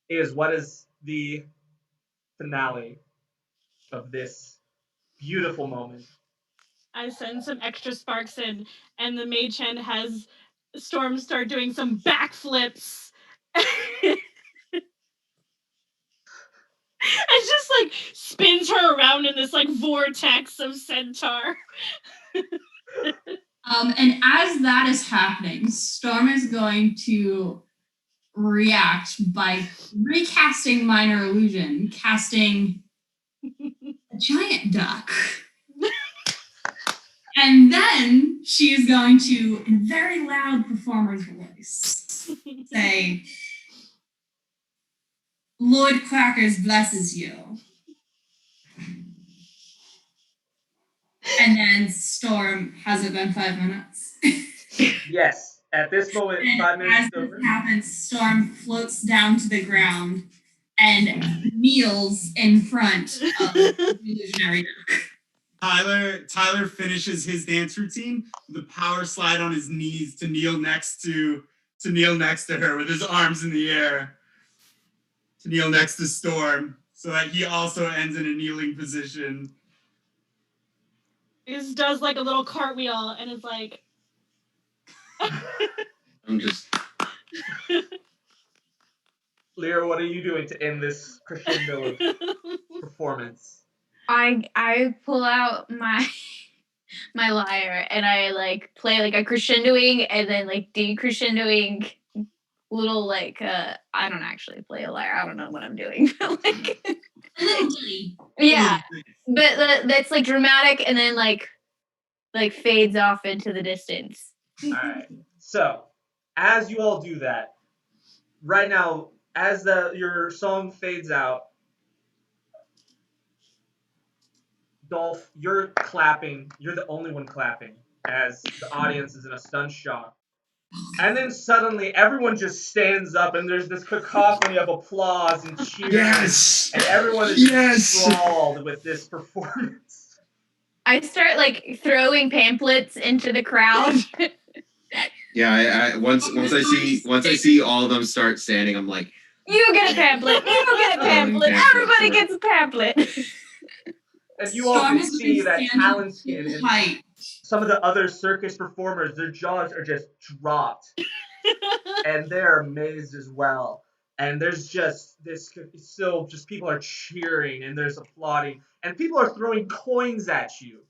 is what is the finale of this beautiful moment. I send some extra sparks in, and the mage hand has Storm start doing some backflips. It just like spins her around in this like vortex of centaur. And as that is happening, Storm is going to react by recasting Minor Illusion, casting a giant duck. And then she is going to, in a very loud performer's voice, say, "Lord Quackers blesses you." And then Storm, has it been 5 minutes? Yes, at this moment, And 5 minutes as is over. this happens, Storm floats down to the ground and kneels in front of the illusionary duck. Tyler finishes his dance routine with a power slide on his knees to kneel next to her with his arms in the air. To kneel next to Storm, so that he also ends in a kneeling position. He just does like a little cartwheel and is like, I'm just. Lyra, what are you doing to end this crescendo of performance? I pull out my lyre and I like play like a crescendoing and then like decrescendoing little like I don't actually play a lyre. I don't know what I'm doing. But like yeah. But that's like dramatic and then like fades off into the distance. All right. So, as you all do that, right now, as your song fades out, Dolf, you're clapping. You're the only one clapping as the audience is in a stunned shock. And then suddenly everyone just stands up and there's this cacophony of applause and cheers. Yes! And everyone is enthralled with this performance. I start like throwing pamphlets into the crowd. Yeah, I once I see all of them start standing, I'm like, you get a pamphlet. You get a pamphlet. Everybody gets a pamphlet. And you all can see that Talonskin and some of the other circus performers, their jaws are just dropped. And they're amazed as well. and there's just this still just people are cheering and there's applauding and people are throwing coins at you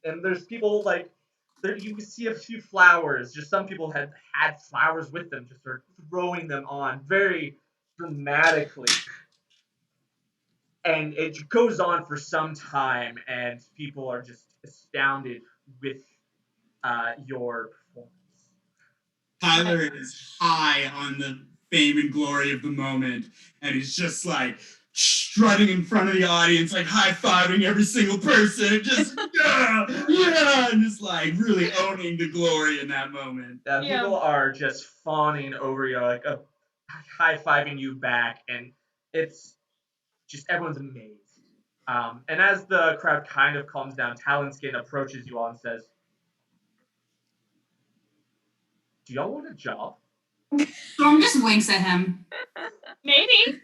and there's people like there you can see a few flowers. Just some people had flowers with them, just are throwing them on very dramatically, and it goes on for some time, and people are just astounded with your performance. Tyler is high on the fame and glory of the moment, and he's just like strutting in front of the audience, like high fiving every single person, and just yeah, and just like really owning the glory in that moment. People are just fawning over you, like high fiving you back, and it's just everyone's amazed. And as the crowd kind of calms down, Talonskin approaches you all and says, "Do y'all want a job?" Storm just winks at him. Maybe.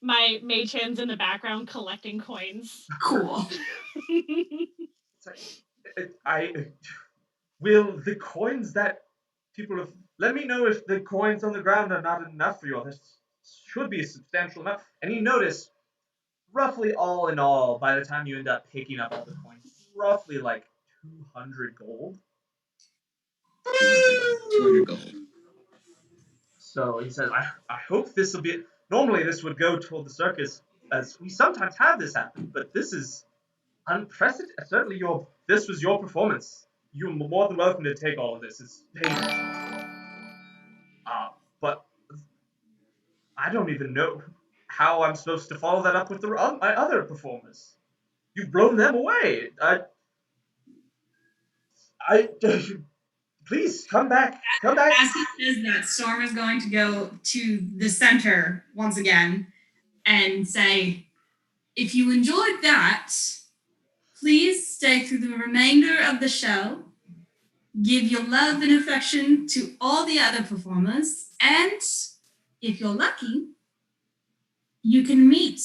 My mage hand's in the background collecting coins. Cool. It's like, I will the coins that people have. Let me know if the coins on the ground are not enough for you all. This should be a substantial amount. And you notice, roughly all in all, by the time you end up picking up all the coins, roughly like 200 gold. 200 gold. So he says, I hope this will be. Normally, this would go toward the circus, as we sometimes have this happen, but this is unprecedented. Certainly, this was your performance. You're more than welcome to take all of this. It's but I don't even know how I'm supposed to follow that up with my other performers. You've blown them away. I please come back. Come back. As he says that, Storm is going to go to the center once again and say, if you enjoyed that, please stay through the remainder of the show. Give your love and affection to all the other performers. And if you're lucky, you can meet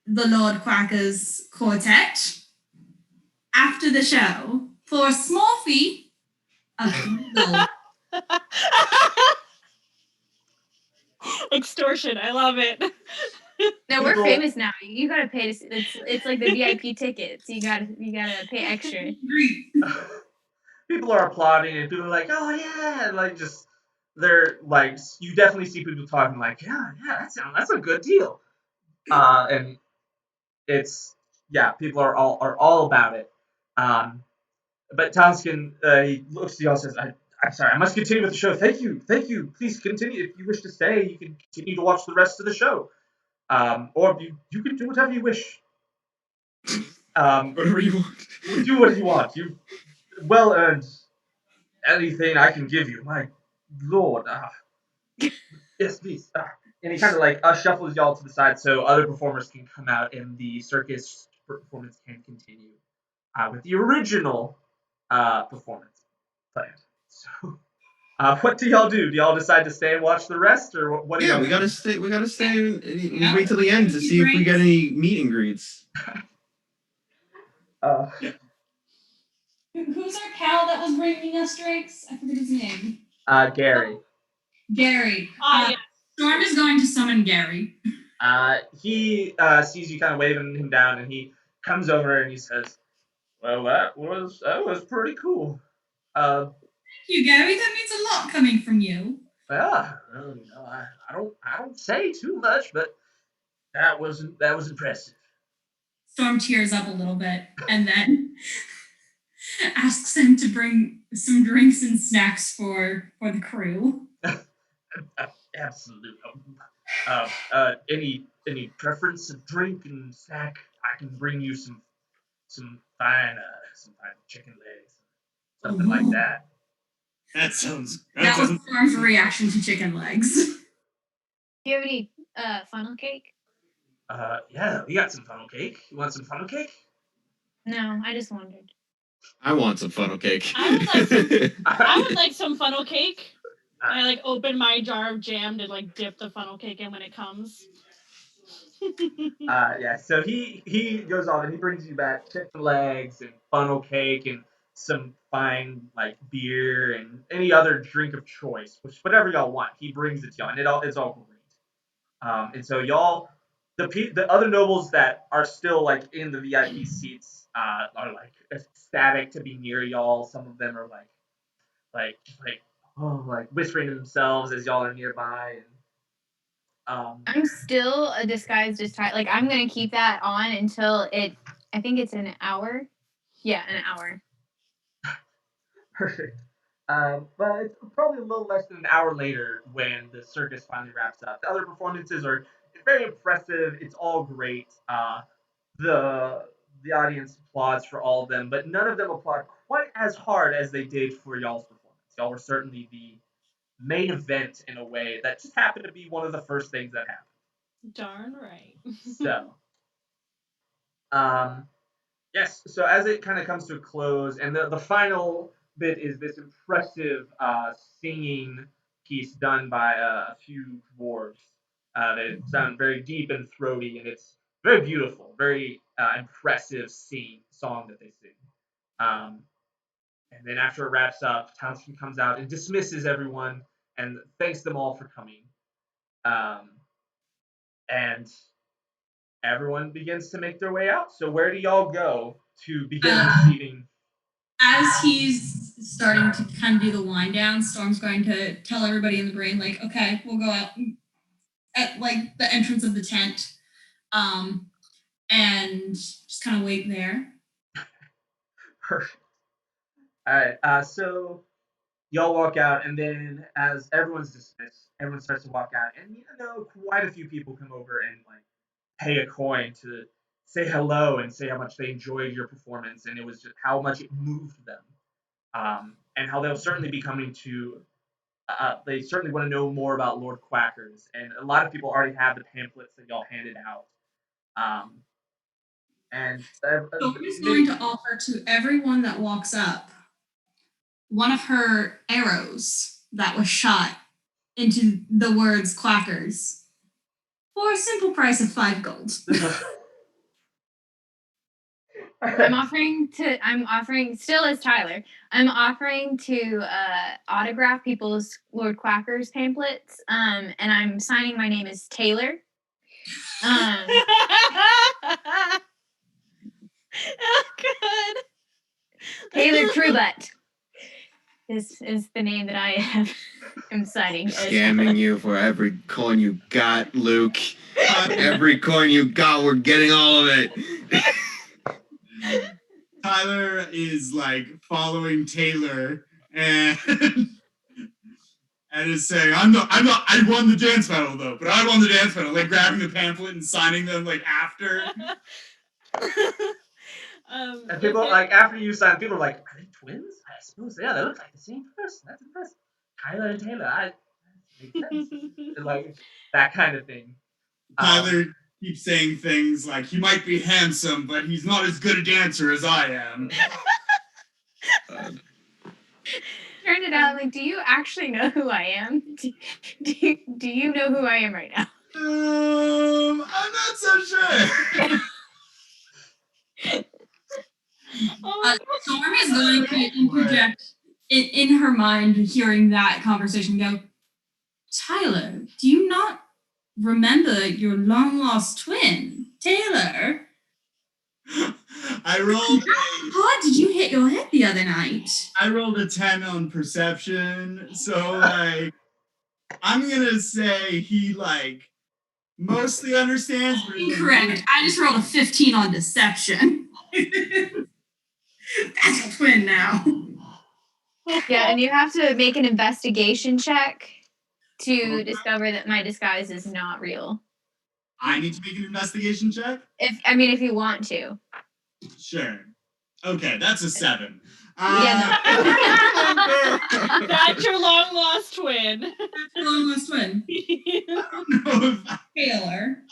the Lord Quacker's quartet after the show for a small fee of gold. Extortion. I love it. No, we're famous now. You gotta pay to. It's like the VIP tickets. You gotta pay extra. People are applauding and people are like, "Oh yeah!" And like just they're like, you definitely see people talking like, "Yeah, that's a good deal," and it's people are all about it. But Townskin, he looks to y'all and says, I'm sorry, I must continue with the show. Thank you. Please continue. If you wish to stay, you can continue to watch the rest of the show. Or you can do whatever you wish. Whatever you want. Do what you want. You well earned anything I can give you. My lord. Yes, please. And he kind of like shuffles y'all to the side so other performers can come out and the circus performance can continue with the original performance planned. So, what do y'all do? Do y'all decide to stay and watch the rest, or what? Yeah, we gotta stay. We gotta stay and wait till the end to see if we get any meet and greets. Who's our pal that was bringing us drinks? I forget his name. Gary. Gary. Yeah. Storm is going to summon Gary. He sees you kind of waving him down, and he comes over and he says, "Well, that was pretty cool." Thank you, Gary. That means a lot coming from you. Well, I don't say too much, but that was impressive. Storm tears up a little bit and then asks him to bring some drinks and snacks for the crew. Absolutely. Any preference of drink and snack? I can bring you some fine chicken legs, something like that. That sounds. That was Storm's reaction to chicken legs. Do you have any funnel cake? Yeah, we got some funnel cake. You want some funnel cake? No, I just wondered. I want some funnel cake. I would like some funnel cake. I like open my jar of jam to like dip the funnel cake in when it comes. So he goes on and he brings you back chicken legs and funnel cake and some buying like beer and any other drink of choice, which whatever y'all want, he brings it to y'all, and it's all great. And so y'all, the other nobles that are still like in the VIP seats are like ecstatic to be near y'all. Some of them are like oh like whispering to themselves as y'all are nearby. And I'm still a disguised as Tyler. Like I'm gonna keep that on until it. I think it's an hour. Yeah, an hour. perfect. But it's probably a little less than an hour later when the circus finally wraps up. The other performances are very impressive. It's all great. The the audience applauds for all of them, but none of them applaud quite as hard as they did for y'all's performance. Y'all were certainly the main event in a way that just happened to be one of the first things that happened. Darn right. So, um, yes. So as it kind of comes to a close, and the final bit is this impressive singing piece done by a few dwarves. They sound very deep and throaty, and it's very beautiful, very impressive song that they sing. Um, and then after it wraps up, Townsend comes out and dismisses everyone and thanks them all for coming. Um, and everyone begins to make their way out. So where do y'all go to begin receiving? As he's starting to kind of do the wind down, Storm's going to tell everybody in the brain, like, okay, we'll go out at like the entrance of the tent, and just kind of wait there. Perfect. All right. So y'all walk out, and then as everyone's dismissed, everyone starts to walk out, and quite a few people come over and like pay a coin to say hello and say how much they enjoyed your performance, and it was just how much it moved them, and how they'll certainly be coming to. They certainly want to know more about Lord Quackers, and a lot of people already have the pamphlets that y'all handed out. Um, and Storm is going to offer to everyone that walks up one of her arrows that was shot into the words Quackers for a simple price of 5 gold. I'm offering still as Tyler. I'm offering to autograph people's Lord Quackers pamphlets. And I'm signing my name as Taylor. Oh, good. Taylor Truebutt is the name that I am signing. Scamming you for every coin you got, Luke. Every coin you got, we're getting all of it. Tyler is like following Taylor and is saying, I won the dance battle though, but I won the dance battle, like grabbing the pamphlet and signing them like after. And people like after you sign, people are like, "Are they twins? I suppose, yeah, they look like the same person. That's impressive." Tyler and Taylor, makes sense. Like that kind of thing. Tyler keeps saying things like, "He might be handsome, but he's not as good a dancer as I am." Turned it out like, do you actually know who I am? Do you know who I am right now? I'm not so sure. Storm is going to interject in her mind, hearing that conversation, go, Tyler, do you not remember your long lost twin, Taylor? I rolled. How hard did you hit your head the other night? I rolled a 10 on perception, so like I'm gonna say he like mostly understands. Incorrect. I just rolled a 15 on deception. That's a twin now. Yeah, and you have to make an investigation check to discover that my disguise is not real. I need to make an investigation check? If you want to. Sure. Okay, that's a 7. Yeah, no. That's your long lost twin. That's your long lost twin. I don't know if Taylor.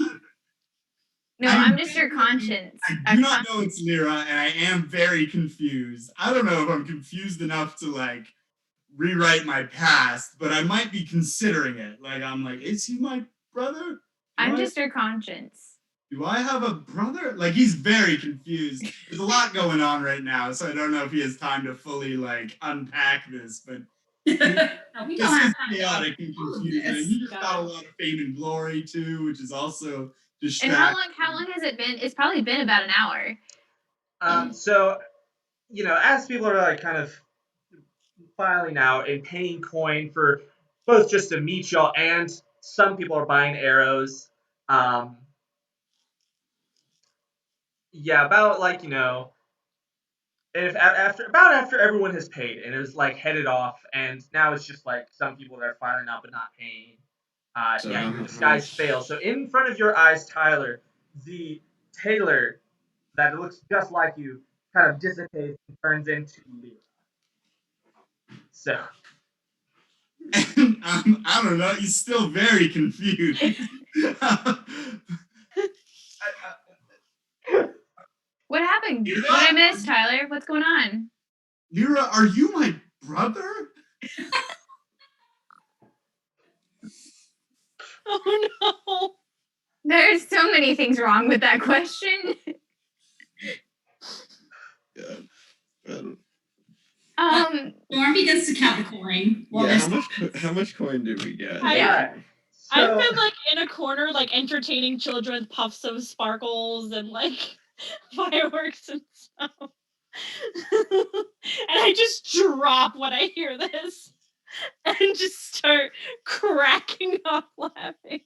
No, I'm just your conscience. I do not know it's Lyra, and I am very confused. I don't know if I'm confused enough to like rewrite my past, but I might be considering it. Like I'm like, is he my brother? I'm What? just your conscience. do I have a brother? Like, he's very confused. There's a lot going on right now, so I don't know if he has time to fully, like, unpack this, but We this don't is have time to chaotic and all of confusing. this. He just got a God. lot of fame and glory, too, which is also And distracting. how long has it been? It's probably been about an hour. So, as people are like kind of filing out and paying coin for both just to meet y'all and some people are buying arrows. Um, yeah, about like if after everyone has paid and is like headed off, and now it's just like some people that are filing out but not paying. So Yeah, how your much? disguise fails. So in front of your eyes, Tyler, the tailor that looks just like you kind of dissipates and turns into Lyra. So I don't know. He's still very confused. What happened? Lyra? What I missed, Tyler? What's going on? Lyra, are you my brother? Oh no. There's so many things wrong with that question. Storm begins to count the coin. While Yeah, this how much coin did we get? Yeah. I've been like in a corner, like entertaining children with puffs of sparkles and like fireworks and stuff. And I just drop when I hear this and just start cracking up laughing.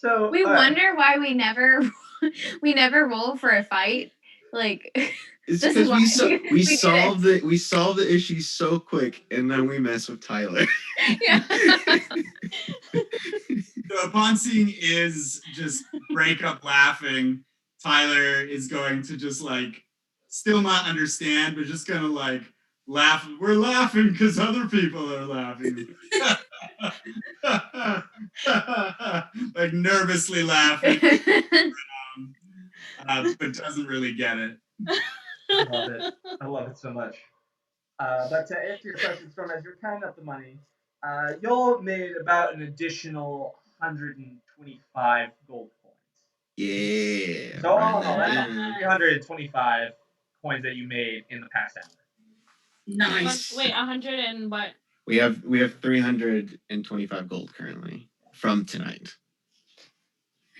So We wonder why we never roll for a fight. Like It's this is because why we did solve the issue so quick, and then we mess with Tyler. Yeah. So upon seeing Iz just break up laughing, Tyler is going to just like still not understand, but just gonna like laugh. We're laughing because other people are laughing. Like nervously laughing, but doesn't really get it. I love it so much. But to answer your question, Storm, as you're counting up the money, y'all made about an additional 125 gold coins. Yeah. So all in all, right that's there. 325 coins that you made in the past hour. Nice. Wait, 100 and what? We have 325 gold currently from tonight.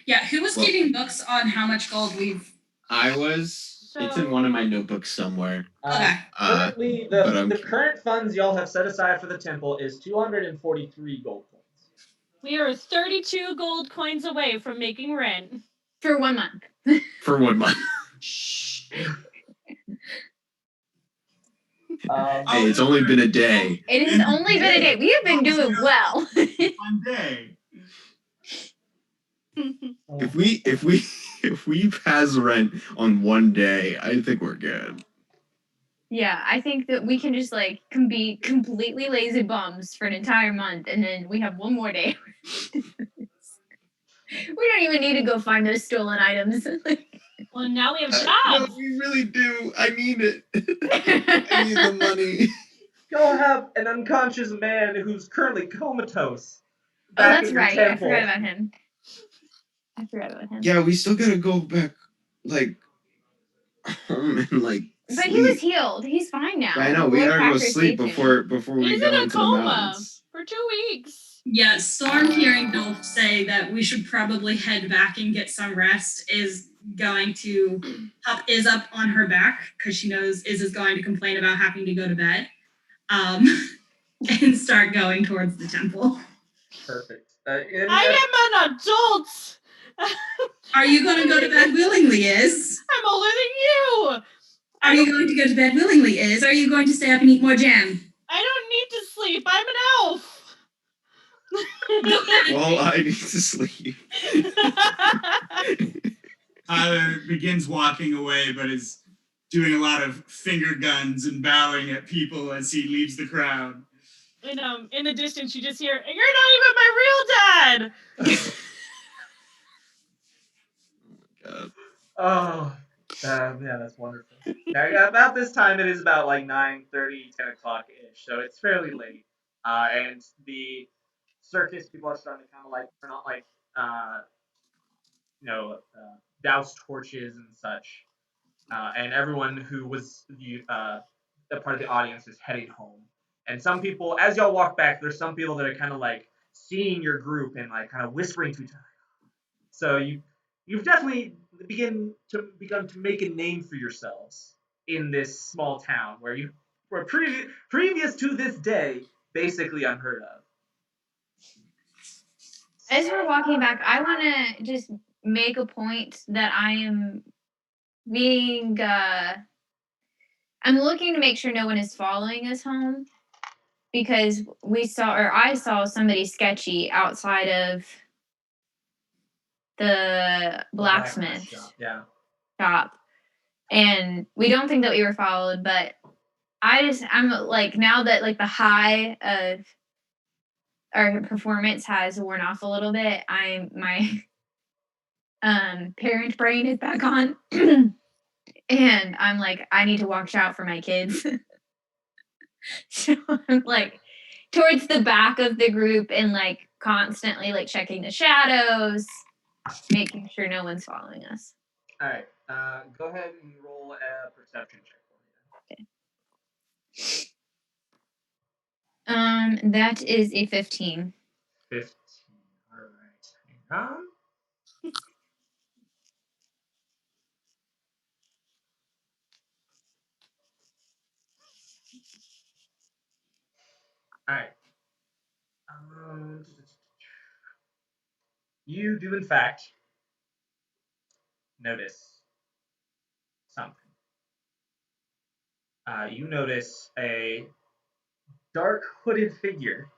Yeah, who was keeping books on how much gold we've? I was. It's in one of my notebooks somewhere. Okay. Currently, the current funds y'all have set aside for the temple is 243 gold coins. We are 32 gold coins away from making rent. For 1 month. For 1 month. Hey, it's only been a day. It has only been a day. We have been doing well. One day. If we pass rent on 1 day, I think we're good. Yeah, I think that we can just like be completely lazy bums for an entire month, and then we have one more day. We don't even need to go find those stolen items. Well, now we have No, jobs. we really do. I need it. I need the money. Y'all have an unconscious man who's currently comatose. Oh, Back that's in your right. temple. I forgot about him. Yeah, we still gotta go back, like, home and like. But he was healed. He's fine now. Yeah, I know. We gotta go sleep before we He's go in a into the coma mountains. for 2 weeks. Yeah, Storm hearing Dolf say that we should probably head back and get some rest is going to hop Iz up on her back because she knows Iz is going to complain about having to go to bed, and start going towards the temple. Perfect. I am an adult. Are you going to go to bed willingly, Iz? I'm older than you. Are you going to go to bed willingly, Iz? Are you going to stay up and eat more jam? I don't need to sleep. I'm an elf. Well, I need to sleep. Tyler begins walking away, but is doing a lot of finger guns and bowing at people as he leaves the crowd. And in the distance, you just hear, "You're not even my real dad." Oh, yeah, that's wonderful. Yeah, about this time, it is about like 9:30, 10 o'clock-ish, so it's fairly late. And the circus people are starting to kind of like turn on, like, douse torches and such, and everyone who was the part of the audience is heading home. And some people, as y'all walk back, there's some people that are kind of like seeing your group and like kind of whispering to each other. So you've definitely begun to make a name for yourselves in this small town where you were previous to this day basically unheard of. As we're walking back, I want to just make a point that I am being. I'm looking to make sure no one is following us home because I saw somebody sketchy outside of the blacksmith shop. Yeah. shop, and we don't think that we were followed. But I'm like, now that like the high of our performance has worn off a little bit, my parent brain is back on. And I'm like, I need to watch out for my kids. So I'm like towards the back of the group and like constantly like checking the shadows, making sure no one's following us. All right. Go ahead and roll a perception check for me. That is a 15. 15. All right. Hang on. All right. You do in fact notice something. You notice a dark hooded figure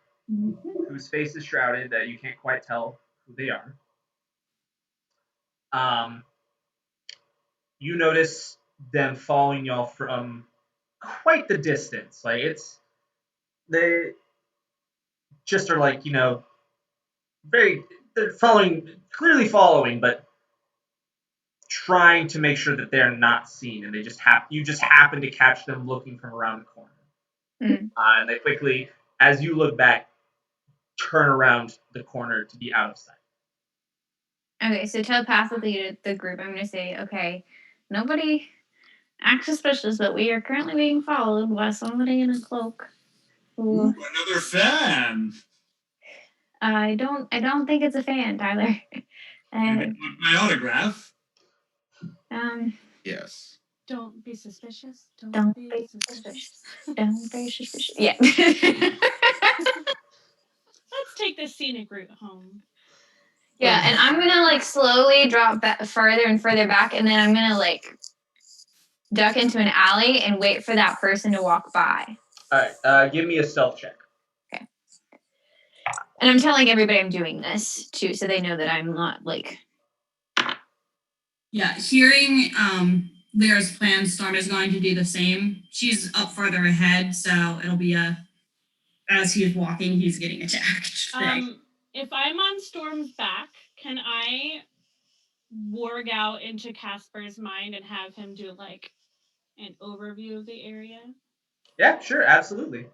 whose face is shrouded that you can't quite tell who they are. You notice them following y'all from quite the distance. Like they just are like, they're clearly following, but trying to make sure that they're not seen, and you just happen to catch them looking from around the corner. And they quickly, as you look back, turn around the corner to be out of sight. Okay, so telepathically to the group, I'm going to say, okay, nobody act suspicious, but we are currently being followed by somebody in a cloak. Ooh, another fan. I don't think it's a fan, Tyler. My autograph. Yes. Don't be suspicious. Don't be suspicious. Don't be suspicious. Yeah. Let's take this scenic route home. Yeah, and I'm gonna like slowly drop further and further back, and then I'm gonna like duck into an alley and wait for that person to walk by. All right, give me a stealth check. Okay. And I'm telling everybody I'm doing this too, so they know that I'm not like. Yeah, hearing Lyra's plan, Storm is going to do the same. She's up further ahead, so it'll be as he's walking, he's getting attacked. If I'm on Storm's back, can I warg out into Casper's mind and have him do like an overview of the area? Yeah, sure, absolutely.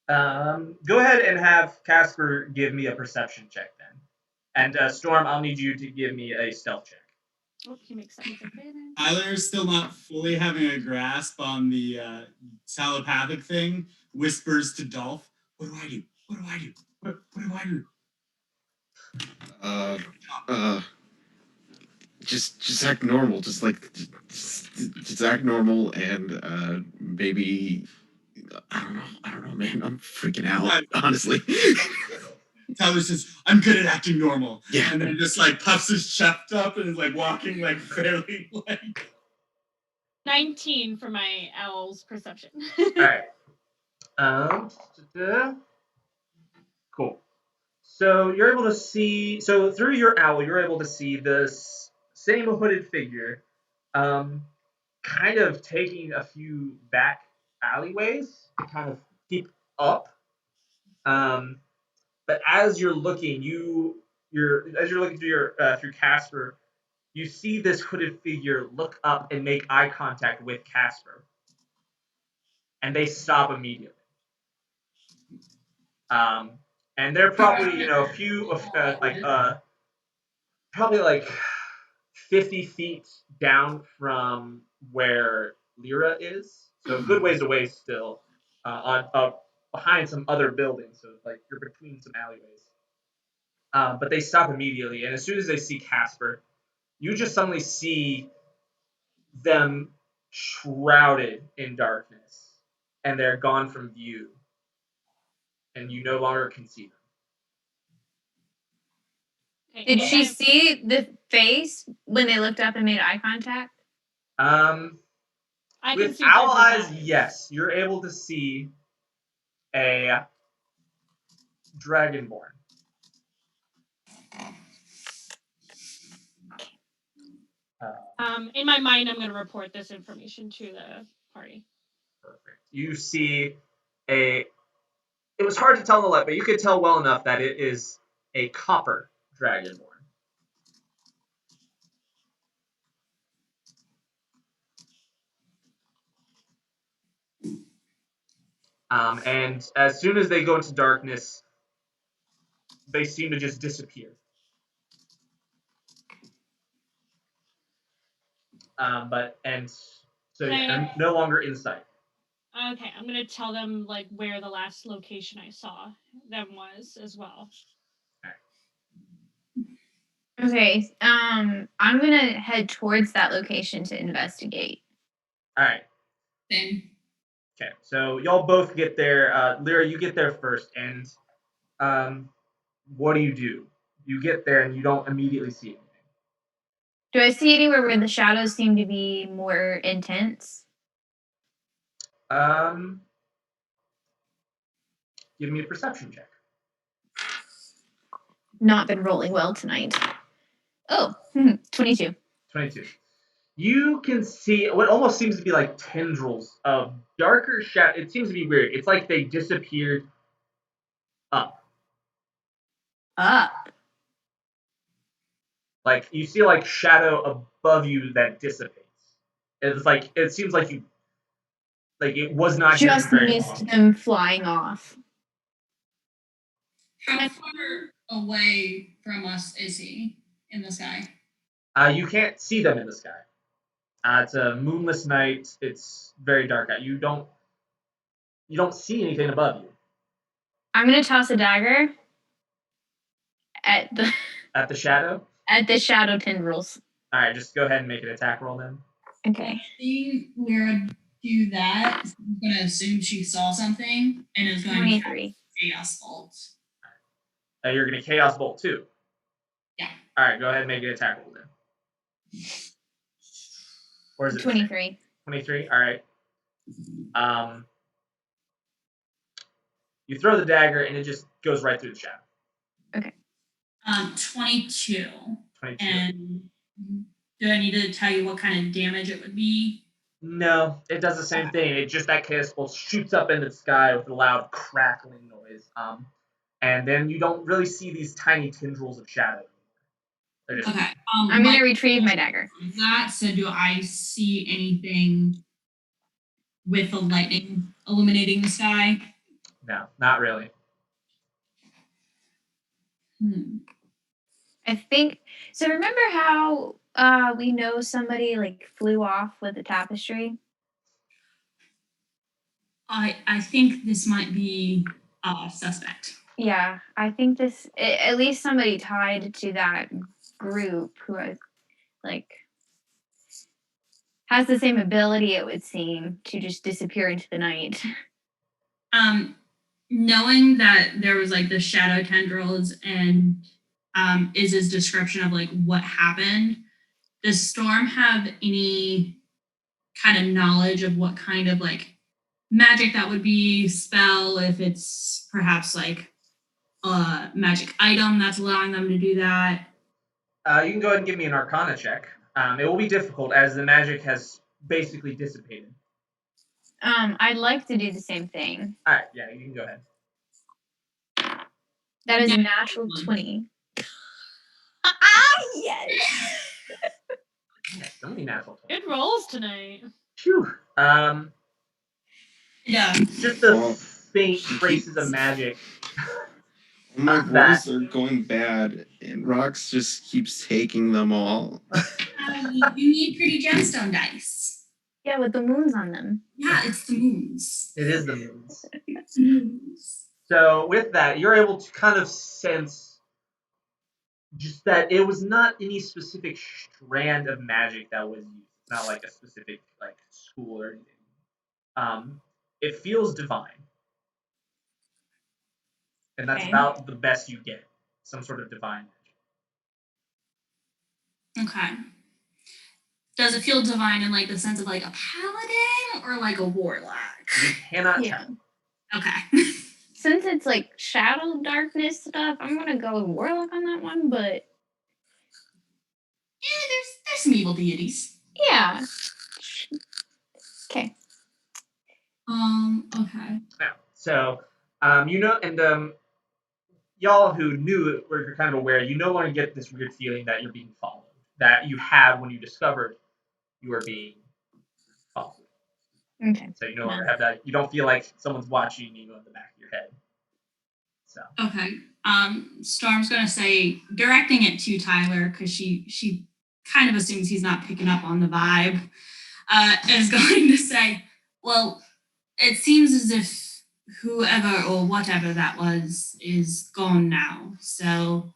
Go ahead and have Casper give me a perception check then. And Storm, I'll need you to give me a stealth check. Oh, he makes sense. Tyler's still not fully having a grasp on the telepathic thing. Whispers to Dolf, "What do I do? What do I do? What do I do?" Just act normal. Just act normal, and maybe I don't know, man. I'm freaking out, honestly. Tyler says, "I'm good at acting normal." Yeah. And then just like puffs his chest up and is like walking like fairly like. 19 for my owl's perception. All right. Cool. So you're able to see. So through your owl, you're able to see this same hooded figure, kind of taking a few back alleyways to kind of keep up. But as you're looking, through Casper, you see this hooded figure look up and make eye contact with Casper, and they stop immediately. And they're probably probably like 50 feet down from where Lyra is. So a good ways away still, behind some other buildings. So like you're between some alleyways. But they stop immediately, and as soon as they see Casper, you just suddenly see them shrouded in darkness, and they're gone from view, and you no longer can see them. Okay, Did and she I- see the face when they looked up and made eye contact? I can With see owl through his eyes, yes, you're able to see a dragonborn. In my mind, I'm going to report this information to the party. Perfect. You see a. It was hard to tell in the light, but you could tell well enough that it is a copper dragonborn. And as soon as they go into darkness, they seem to just disappear. So they're no longer in sight. Okay, I'm going to tell them like where the last location I saw them was as well. Okay, I'm gonna head towards that location to investigate. All right. Same. Okay, so y'all both get there. Lyra, you get there first, and what do? You get there and you don't immediately see anything. Do I see anywhere where the shadows seem to be more intense? Give me a perception check. Not been rolling well tonight. Oh, 22. 22. You can see what almost seems to be like tendrils of darker shadow. It seems to be weird. It's like they disappeared up. Up. Like you see like shadow above you that dissipates. It's like it seems like you like it was not here Just for very missed long. them flying off. How far away from us is he in the sky? You can't see them in the sky. It's a moonless night. It's very dark out. You don't see anything above you. I'm gonna toss a dagger at the shadow. At the shadow tendrils. All right, just go ahead and make an attack roll then. Okay. Seeing Lyra do that, I'm gonna assume she saw something and is going 23. to chaos bolt. You're gonna chaos bolt too. Yeah. All right, go ahead and make an attack roll then. Or is it 23? 23. All right. You throw the dagger and it just goes right through the shadow. Okay. 22. 22. And do I need to tell you what kind of damage it would be? No, it does the same thing. It just that chaos bolt shoots up into the sky with a loud crackling noise. And then you don't really see these tiny tendrils of shadow. Just, okay. I'm gonna retrieve my dagger. That said, do I see anything with the lightning illuminating the sky? No, not really. I think so. Remember how we know somebody like flew off with a tapestry? I think this might be suspect. Yeah, I think this at least somebody tied to that group who has has the same ability, it would seem, to just disappear into the night. Knowing that there was like the shadow tendrils and Iz's description of like what happened, does Storm have any kind of knowledge of what kind of like magic that would be, spell, if it's perhaps like a magic item that's allowing them to do that? You can go ahead and give me an Arcana check. It will be difficult as the magic has basically dissipated. I'd like to do the same thing. All right, yeah, you can go ahead. That is a natural 20. Yes. Yeah, so many natural 20. Good rolls tonight. Phew. Yeah. Just the faint traces of magic. My rolls are going bad, and Rox just keeps taking them all. You need pretty gemstone dice. Yeah, with the moons on them. Yeah, it's the moons. It is the moons. It's the moons. So with that, you're able to kind of sense just that it was not any specific strand of magic that was used. It's not like a specific like school or anything. It feels divine, and that's Okay. about the best you get. Some sort of divine magic. Okay. Does it feel divine in like the sense of like a paladin or like a warlock? You cannot Yeah. tell. Okay. Since it's like shadow darkness stuff, I'm gonna go with warlock on that one, but Yeah, there's some evil deities. yeah. Okay. Okay. Now, so you know, and y'all who knew it or you're kind of aware, you no longer get this weird feeling that you're being followed that you had when you discovered you were being followed. Okay. So you no longer have that. You don't feel like someone's watching you in the back of your head. So Okay. Storm's gonna say, directing it to Tyler because she kind of assumes he's not picking up on the vibe. Is going to say, well, it seems as if whoever or whatever that was is gone now. So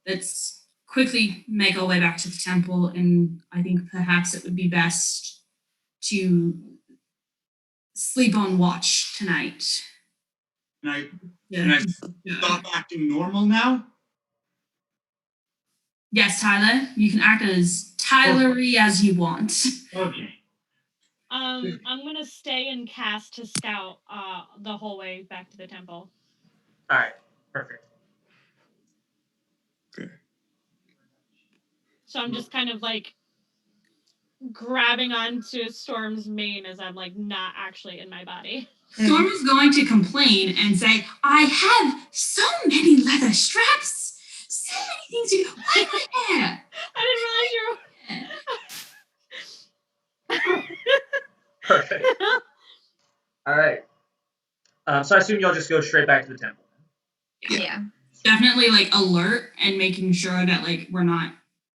let's quickly make our way back to the temple, and I think perhaps it would be best to sleep on watch tonight. Can I stop acting normal now? Yes, Tyler, you can act as Tyler-y as you want. Okay. I'm gonna stay and cast to scout the whole way back to the temple. all right, perfect. So I'm just kind of like grabbing onto Storm's mane as I'm like not actually in my body. Storm is going to complain and say, I have so many leather straps, so many things to do. Why my hair? I didn't realize Perfect. All right. So I assume y'all just go straight back to the temple. Yeah. Definitely like alert and making sure that like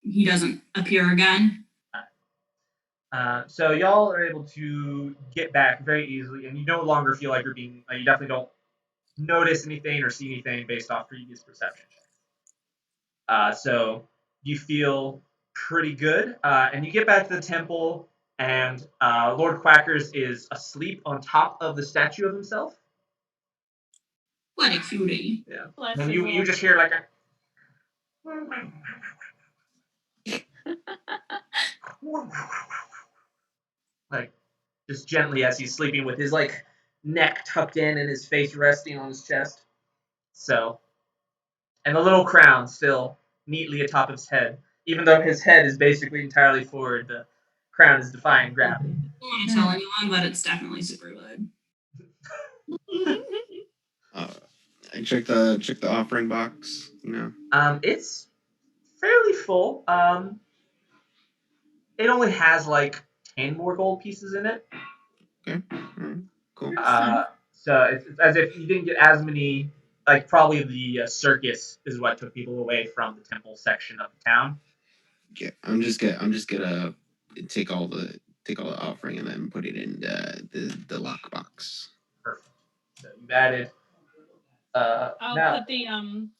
he doesn't appear again. So y'all are able to get back very easily, and you no longer feel like you're being. You definitely don't notice anything or see anything based off previous perception checks. So you feel pretty good, and you get back to the temple, and Lord Quackers is asleep on top of the statue of himself. What a cutie. Yeah, Bless and his you little- just hear like a. Like just gently as he's sleeping with his like neck tucked in and his face resting on his chest. So, and the little crown still neatly atop his head, even though his head is basically entirely forward. The crown is defying gravity. I don't want to tell anyone, but it's definitely super good. I check the offering box. It's fairly full. It only has like 10 more gold pieces in it. Okay. All right. Cool. So it's as if you didn't get as many. Like probably the circus is what took people away from the temple section of the town. Yeah, I'm just gonna take all the offering and then put it in the lockbox. Perfect. So you've added. I'll Now, put the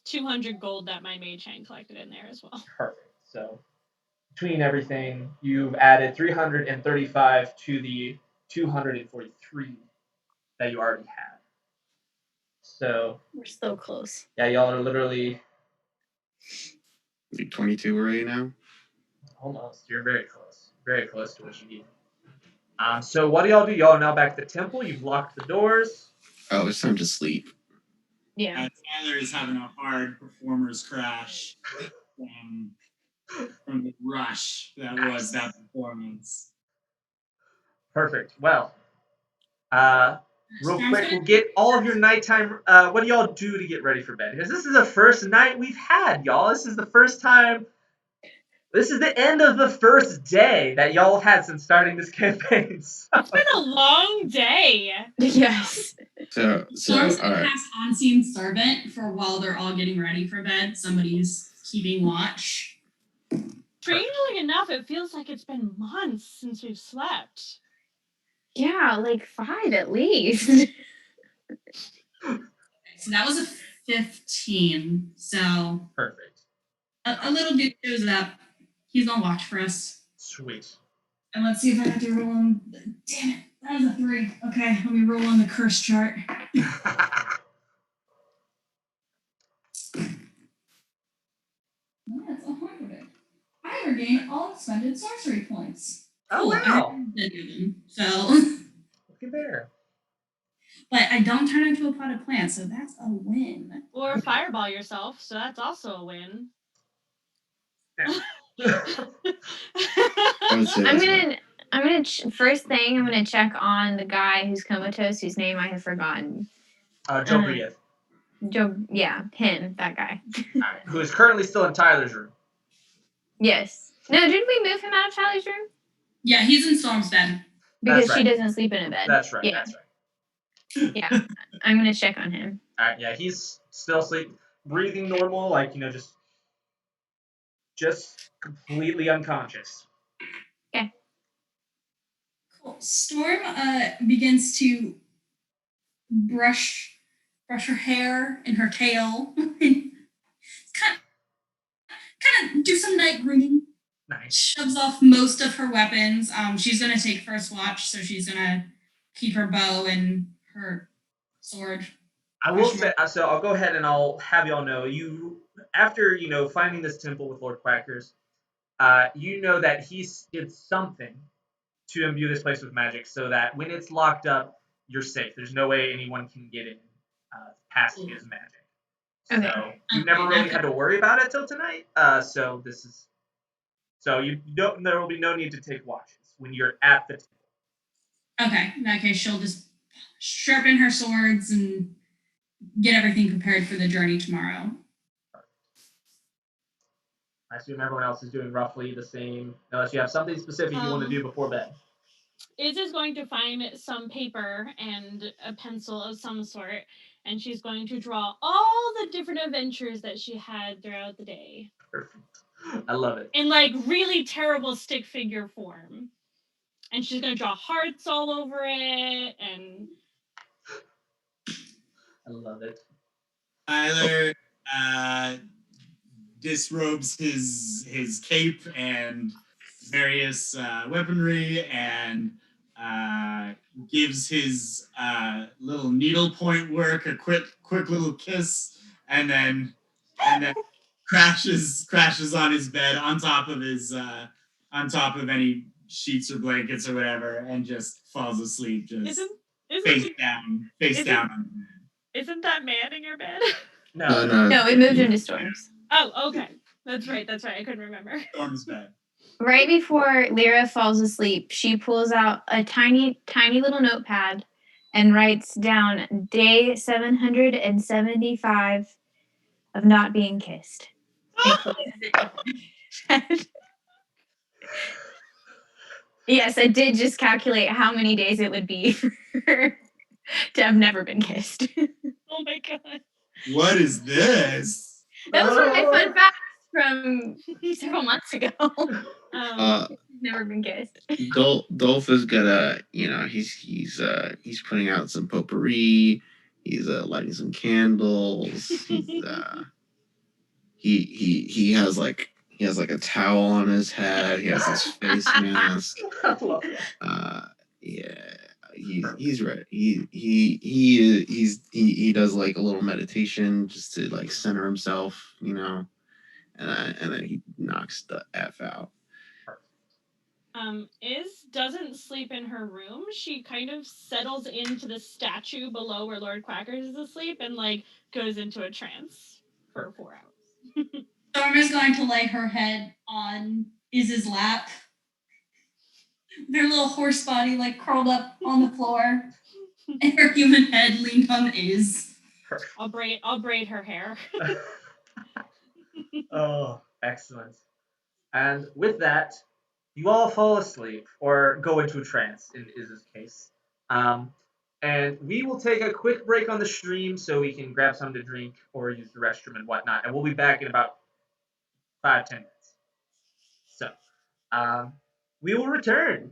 200 gold that my mage hand collected in there as well. perfect. So between everything, you've added 335 to the 243 that you already had. So We're so close. yeah, y'all are literally 22 already now. almost. You're very close to what you need. So what do y'all do? Y'all are now back at the temple. You've locked the doors. Oh, it's time to sleep. Yeah. Tyler is having a hard performer's crash from the rush that was that performance. Perfect. Well, real quick, we'll get all of your nighttime. What do y'all do to get ready for bed? Because this is the first night we've had, y'all. This is the first time. This is the end of the first day that y'all have had since starting this campaign. So. It's been a long day. Yes. So Storm's all gonna right. cast unseen servant for while they're all getting ready for bed. Somebody's keeping watch. Strangely enough, it feels like it's been months since we've slept. Yeah, like 5 at least. So that was a 15. So Perfect. a little dude shows up. He's on watch for us. Sweet. And let's see if I have to roll on. Damn it, that was a 3. Okay, let me roll on the curse chart. That's 100. I regain all expended sorcery points. Oh, Cool. wow. So, Look at there. but I don't turn into a potted plant, so that's a win. Or fireball yourself, so that's also a win. I'm gonna first thing I'm gonna check on the guy who's comatose, whose name I have forgotten. Joe Brieth. Joe, yeah, him, that guy. Alright, who is currently still in Tyler's room. Yes. No, didn't we move him out of Tyler's room? Yeah, he's in Storm's bed. Because she doesn't sleep in a bed. That's right. Yeah. That's right. Yeah. I'm gonna check on him. Alright, yeah, he's still asleep, breathing normal, like, just completely unconscious. Okay. Cool. Storm begins to brush her hair and her tail. kind of do some night grooming. Nice. Shoves off most of her weapons. She's gonna take first watch, so she's gonna keep her bow and her sword. I will say, so I'll go ahead and I'll have y'all know, after, finding this temple with Lord Quackers, you know that he did something to imbue this place with magic so that when it's locked up, you're safe. There's no way anyone can get in past his magic. Okay. So you never really had to worry about it till tonight. So there will be no need to take watches when you're at the temple. Okay, in that case, she'll just sharpen her swords and get everything prepared for the journey tomorrow. I assume everyone else is doing roughly the same, unless you have something specific you want to do before bed. Iz is going to find some paper and a pencil of some sort, and she's going to draw all the different adventures that she had throughout the day. Perfect. I love it. In like really terrible stick figure form. And she's going to draw hearts all over it, and I love it. Tyler disrobes his cape and various weaponry and gives his little needlepoint work a quick little kiss, and then crashes on his bed on top of any sheets or blankets or whatever, and just falls asleep, just face down on the bed. Isn't that man in your bed? No, we moved into Storm's. Oh, okay. That's right. I couldn't remember. Storm's bed. Right before Lyra falls asleep, she pulls out a tiny, tiny little notepad and writes down day 775 of not being kissed. Yes, I did just calculate how many days it would be for her to have never been kissed. Oh my god. What is this? That was one of my fun facts from several months ago. Never been kissed. Dolf is gonna, he's putting out some potpourri. He's lighting some candles. He has like a towel on his head. He has his face mask. Yeah, he's ready. He does like a little meditation just to like center himself, and then he knocks the F out. Iz doesn't sleep in her room. She kind of settles into the statue below where Lord Quackers is asleep and like goes into a trance for 4 hours. Storm is going to lay her head on Iz's lap. Their little horse body like curled up on the floor, and her human head leaned on Iz. I'll braid her hair. Oh, excellent. And with that, you all fall asleep or go into a trance in Iz's case. And we will take a quick break on the stream so we can grab something to drink or use the restroom and whatnot. And we'll be back in about 5-10 minutes. We will return.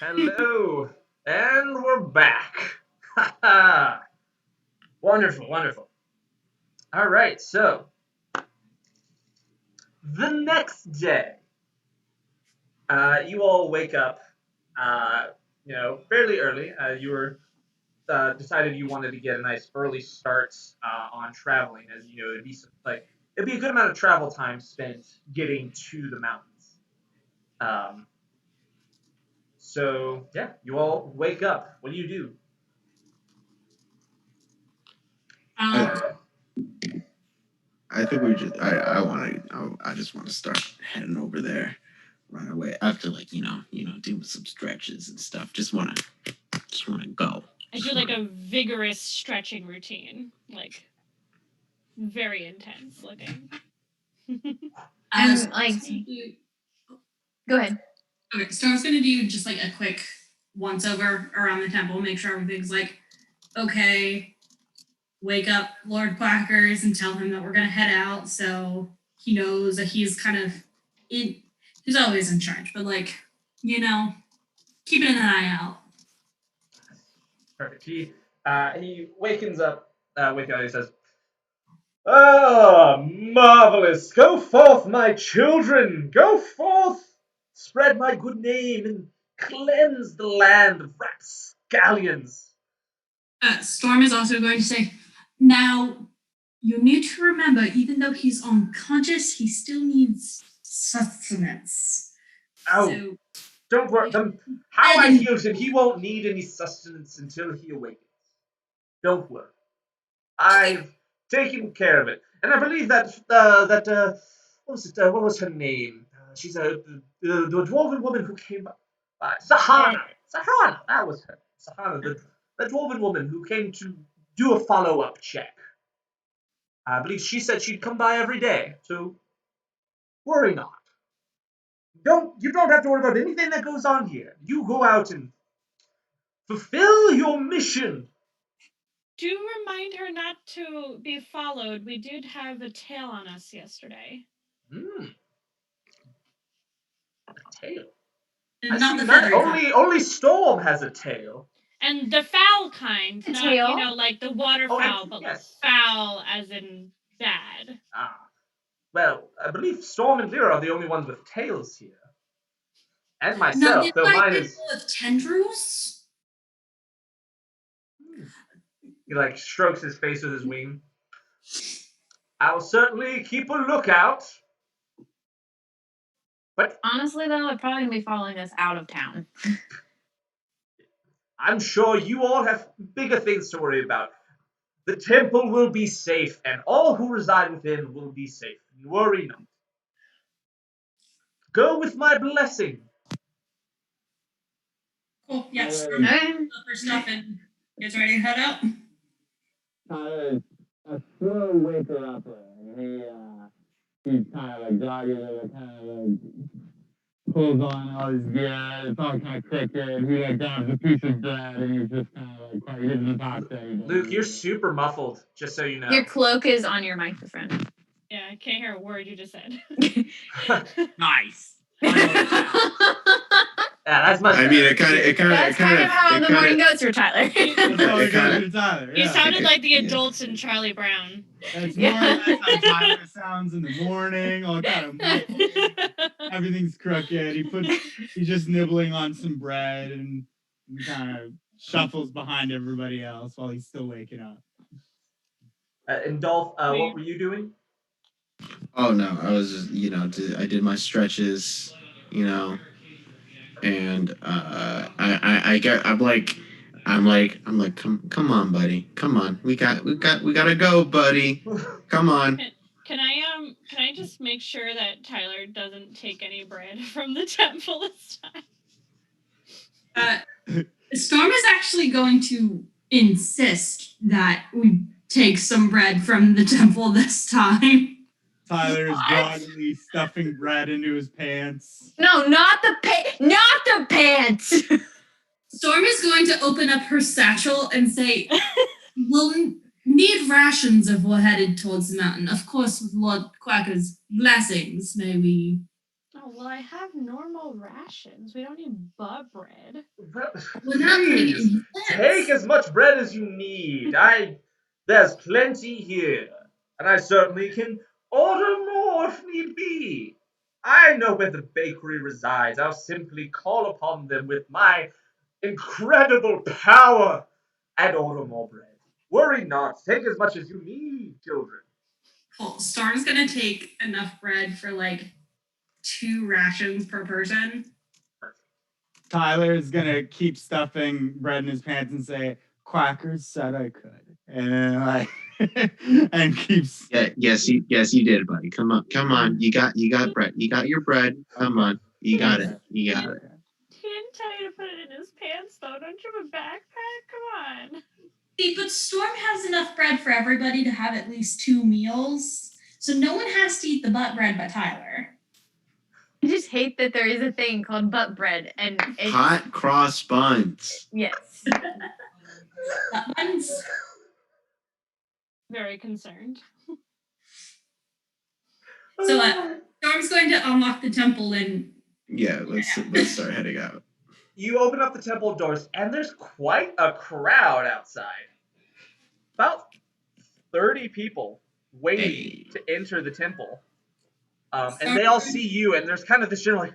Hello, and we're back. Wonderful, wonderful. All right, so the next day, you all wake up, uh, fairly early. You were decided you wanted to get a nice early start on traveling, as you know, it'd be a good amount of travel time spent getting to the mountains. Um, so yeah, you all wake up. What do you do? I, I think we just. I just want to start heading over there right away after, like, doing some stretches and stuff. Just wanna go. I do like a vigorous stretching routine, like very intense looking. And like, go ahead. Okay, so I was gonna do just like a quick once over around the temple, make sure everything's like okay. Wake up Lord Quackers and tell him that we're gonna head out, so he knows that he's kind of in. He's always in charge, but like keeping an eye out. Perfect. He wakens up. He says, "Ah, marvelous! Go forth, my children! Go forth! Spread my good name and cleanse the land of rapscallions." Storm is also going to say, now you need to remember, even though he's unconscious, he still needs sustenance. Oh, So don't worry. How I healed him, he won't need any sustenance until he awakens. Don't worry. I've taken care of it, and I believe what was it? What was her name? She's the dwarven woman who came by. Sahana. Sahana. That was her. Sahana, the dwarven woman who came to do a follow-up check. I believe she said she'd come by every day. So worry not. You don't have to worry about anything that goes on here. You go out and fulfill your mission. Do remind her not to be followed. We did have a tail on us yesterday. A tail. not the feathery only Storm has a tail. And the foul kind, not tail? like the waterfowl, but yes. foul as in bad. Well, I believe Storm and Lyra are the only ones with tails here. And No, myself, though mine is with tendrils. He like strokes his face with his wing. I will certainly keep a lookout. But honestly, though, they're probably gonna be following us out of town. I'm sure you all have bigger things to worry about. The temple will be safe, and all who reside within will be safe. Worry not. Go with my blessing. Cool. Yes. Okay. Her stuff and gets ready to head out. A slow wake her up. He kind of like jogging and kind of like pulls on all his gear. It's all kind of crooked. He like grabs a piece of bread and he's just kind of like he doesn't talk to anybody. Luke, you're super muffled, just so you know. Your cloak is on your microphone. Yeah, I can't hear a word you just said. Nice. Yeah, that's much. I mean, it kind of. That's kind of how the morning goes for Tyler. You sounded like the adults in Charlie Brown. That's more or less how Tyler sounds in the morning. All kind of muffled. Everything's crooked. He's just nibbling on some bread and kind of shuffles behind everybody else while he's still waking up. And Dolf, what were you doing? Oh no, I was just I did my stretches, and I'm like, come on, buddy, come on, we gotta go, buddy, come on. Can I just make sure that Tyler doesn't take any bread from the temple this time? Storm is actually going to insist that we take some bread from the temple this time. Tyler is groggily stuffing bread into his pants. No, not the pants. Storm is going to open up her satchel and say, we'll need rations if we're headed towards the mountain. Of course, with Lord Quacker's blessings, may we Oh, well, I have normal rations. We don't need butt bread. We're not putting it Please, in take plants. as much bread as you need. There's plenty here, and I certainly can order more if need be. I know where the bakery resides. I'll simply call upon them with my incredible power and order more bread. Worry not. Take as much as you need, children. Cool. Storm's gonna take enough bread for like 2 rations per person. Tyler's gonna keep stuffing bread in his pants and say, "Quackers said I could," and then like, and keeps. Yeah, yes, you did, buddy. Come on. You got bread. You got your bread. Come on. You got it. You got it. He didn't tell you to put it in his pants, though. Don't you have a backpack? Come on. See, but Storm has enough bread for everybody to have at least 2 meals. So no one has to eat the butt bread but Tyler. I just hate that there is a thing called butt bread and it's, Hot cross buns. yes. Butt buns. Very concerned. So Storm's going to unlock the temple and Yeah, let's start heading out. You open up the temple doors, and there's quite a crowd outside. About 30 people waiting to enter the temple. And they all see you, and there's kind of this general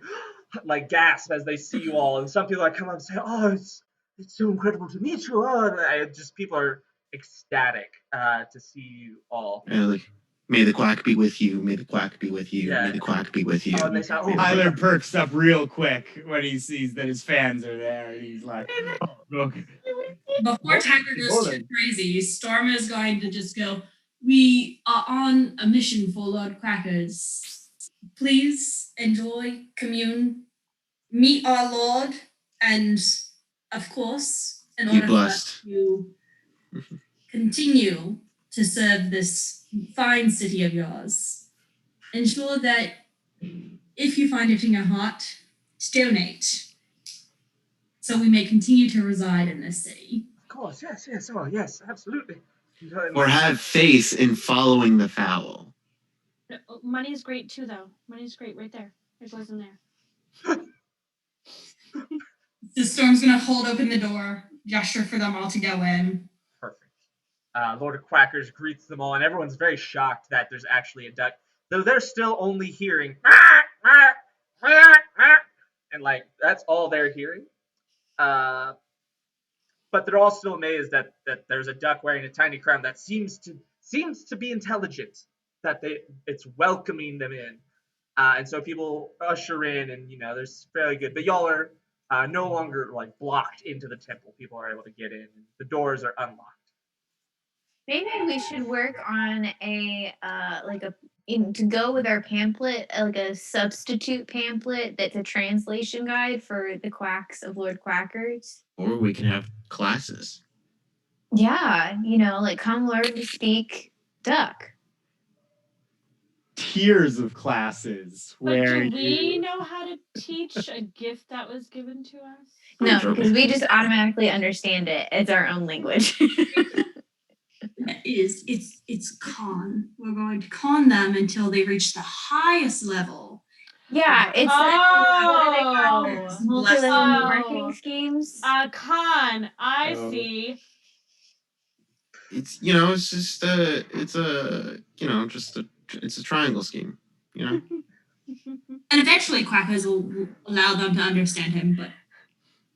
like gasp as they see you all. And some people like come up and say, "Oh, it's so incredible to meet you all." And people are ecstatic to see you all. And like, may the quack be with you. May the quack be with you. Yeah. May the quack be with you. Oh, and they say, "Oh, Tyler perks up real quick when he sees that his fans are there, and he's like, "Oh, okay." before Tyler goes too crazy, Storm is going to just go, "We are on a mission for Lord Quackers. Please enjoy, commune, meet our Lord, and of course, in Be order for blessed. us to continue to serve this fine city of yours, ensure that if you find it in your heart, to donate, so we may continue to reside in this city." of course, yes, oh, yes, absolutely." Or have faith in following the fowl. Money's great, too, though. Money's great right there. It goes in there. The Storm's going to hold open the door, gesture for them all to go in. Perfect. Lord of Quackers greets them all, and everyone's very shocked that there's actually a duck, though they're still only hearing and like that's all they're hearing. But they're all still amazed that there's a duck wearing a tiny crown that seems to be intelligent, that it's welcoming them in. And so people usher in, and there's fairly good. But y'all are no longer like blocked into the temple. People are able to get in. The doors are unlocked. Maybe we should work on to go with our pamphlet, like a substitute pamphlet that's a translation guide for the quacks of Lord Quackers. Or we can have classes. Yeah, like come learn to speak duck. Tiers of classes where But do we know how to teach a gift that was given to us? No, because we just automatically understand it. It's our own language. It's con. We're going to con them until they reach the highest level. Yeah, it's multi-level Oh. marketing schemes. Con. I see. It's it's just it's a triangle scheme. And eventually Quackers will allow them to understand him, but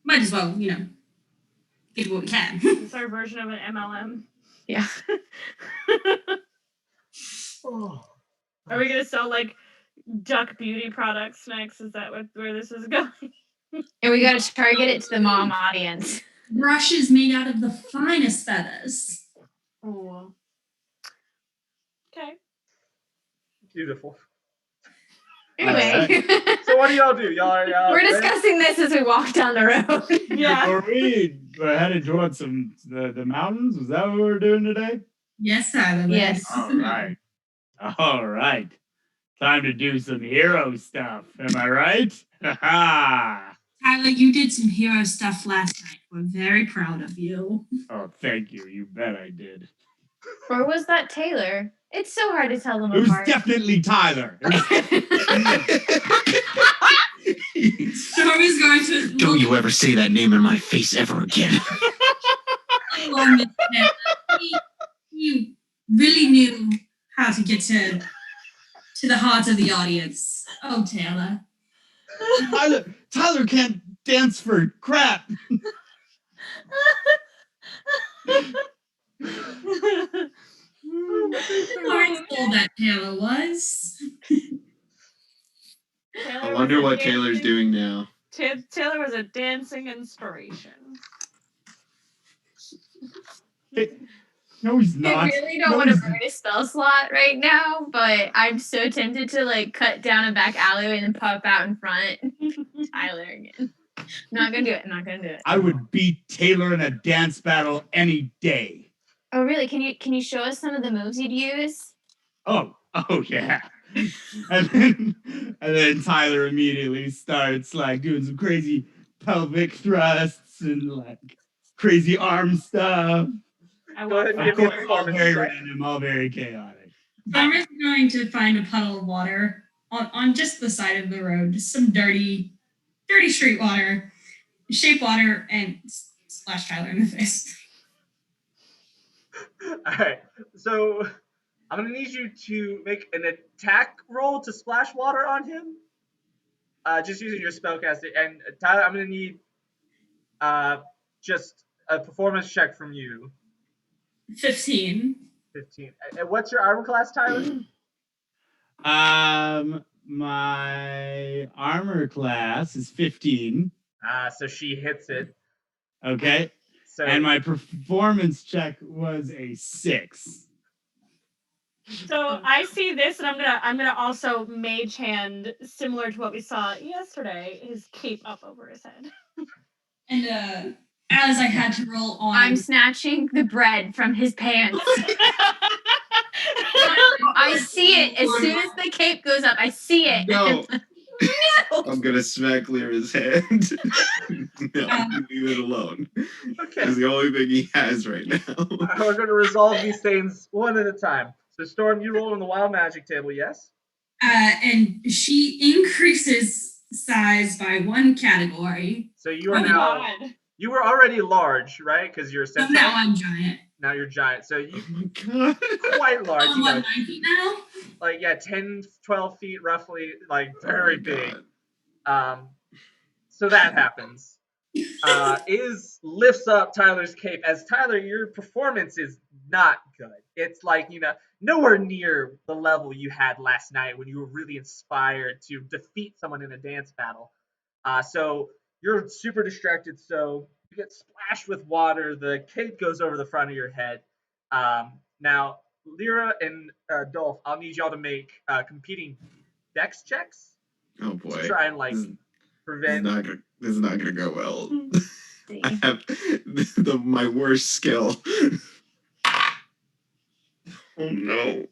might as well, get what we can. It's our version of an MLM. Yeah. Are we gonna sell like duck beauty products next? Is that where this is going? And we got to target it to the mom audience. Brushes made out of the finest feathers. Oh. Okay. Beautiful. Anyway. So what do y'all do? Y'all We're discussing this as we walk down the road. Yeah. Are we headed towards the mountains? Was that what we were doing today? Yes, Tyler. Yes. All right. Time to do some hero stuff. Am I right? Ha! Tyler, you did some hero stuff last night. We're very proud of you. Oh, thank you. You bet I did. Or was that Taylor? It's so hard to tell them It was apart. definitely Tyler. Storm is going to Don't you ever say that name in my face ever again. Oh, Miss Taylor. He really knew how to get to the heart of the audience. Oh, Taylor. Tyler can't dance for crap. Smart soul that Taylor was. I wonder what Taylor's doing now. Taylor was a dancing inspiration. No, he's I not. really don't want to burn a spell slot right now, but I'm so tempted to like cut down a back alleyway and then pop out in front. Tyler again. I'm not gonna do it. I would beat Taylor in a dance battle any day. Oh really? Can you show us some of the moves you'd use? Oh yeah. And then Tyler immediately starts like doing some crazy pelvic thrusts and like crazy arm stuff. Go ahead and give me a performance very check. random, all very chaotic. I'm just going to find a puddle of water on just the side of the road, just some dirty street water, shape water, and splash Tyler in the face. All right. So I'm gonna need you to make an attack roll to splash water on him. Just using your spellcasting. And Tyler, I'm gonna need just a performance check from you. 15. 15. And what's your armor class, Tyler? My armor class is 15. So she hits it. Okay. So And my performance check was a 6. So I see this, and I'm gonna also mage hand, similar to what we saw yesterday, his cape up over his head. And as I had to roll on, I'm snatching the bread from his pants. I see it as soon as the cape goes up. I see it. No. No. I'm gonna smack Lyra's hand. No, leave it alone. Okay. It's the only thing he has right now. We're going to resolve these things one at a time. So, Storm, you roll on the wild magic table, yes? and she increases size by 1 category. So you are now. You were already large, right? Because you're a So centaur. now I'm giant. Now you're giant. So you Oh my god. quite large. I'm You know, 9 feet now? like 10, 12 feet roughly, like very big. So that happens. Lifts up Tyler's cape as Tyler, your performance is not good. It's like, nowhere near the level you had last night when you were really inspired to defeat someone in a dance battle. So you're super distracted. So you get splashed with water. The cape goes over the front of your head. Now, Lyra and Dolf, I'll need y'all to make competing dex checks Oh boy. to try and prevent. This is not gonna go well. I have my worst skill. Oh no.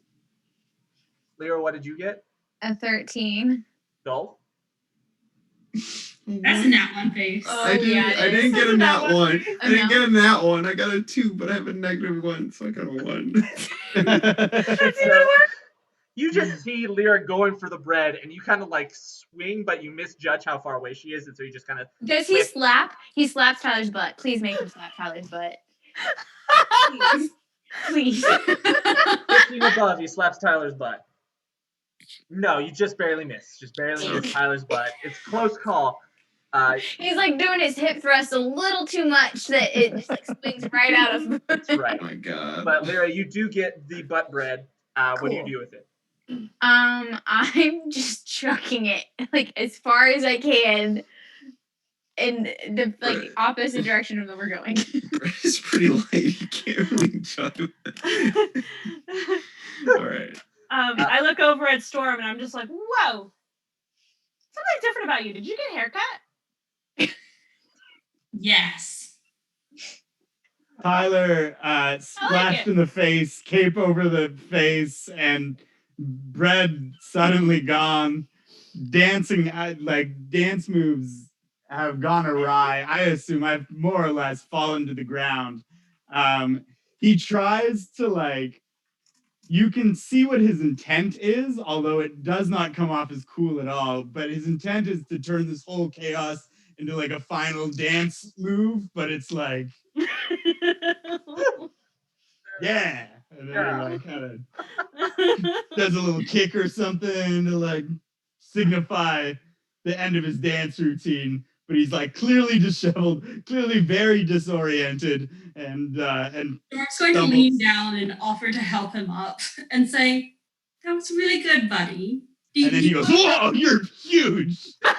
Lyra, what did you get? A 13. Dolf? That's a nat 1 face. I didn't get a nat 1. Oh, I didn't no. get a nat 1. I got a 2, but I have a -1, so I got a 1. That's even worse. You just see Lyra going for the bread, and you kind of swing, but you misjudge how far away she is, and so you just kind of. Does he slap? He slaps Tyler's butt. Please make him slap Tyler's butt. Please. 15 above, he slaps Tyler's butt. No, you just barely miss. Just barely miss Tyler's butt. It's a close call. He's doing his hip thrust a little too much that it just swings right out of him. That's right. Oh my god. But Lyra, you do get the butt bread. What do you Cool. do with it? I'm just chucking it as far as I can in the opposite direction of where we're going. It's pretty late. You can't really chuck it. Alright. I look over at Storm and I'm just like, whoa, something different about you. Did you get a haircut? Yes. Tyler splashed in the face, cape over the face, and bread suddenly gone. Dancing, dance moves have gone awry. I assume I've more or less fallen to the ground. He tries to You can see what his intent is, although it does not come off as cool at all. But his intent is to turn this whole chaos into like a final dance move, but it's like, yeah. And then he like kind of does a little kick or something to like signify the end of his dance routine. But he's like clearly disheveled, clearly very disoriented, and Storm's going to lean down and offer to help him up and say, "That was really good, buddy." And then he goes, "Whoa, you're huge!" So I'm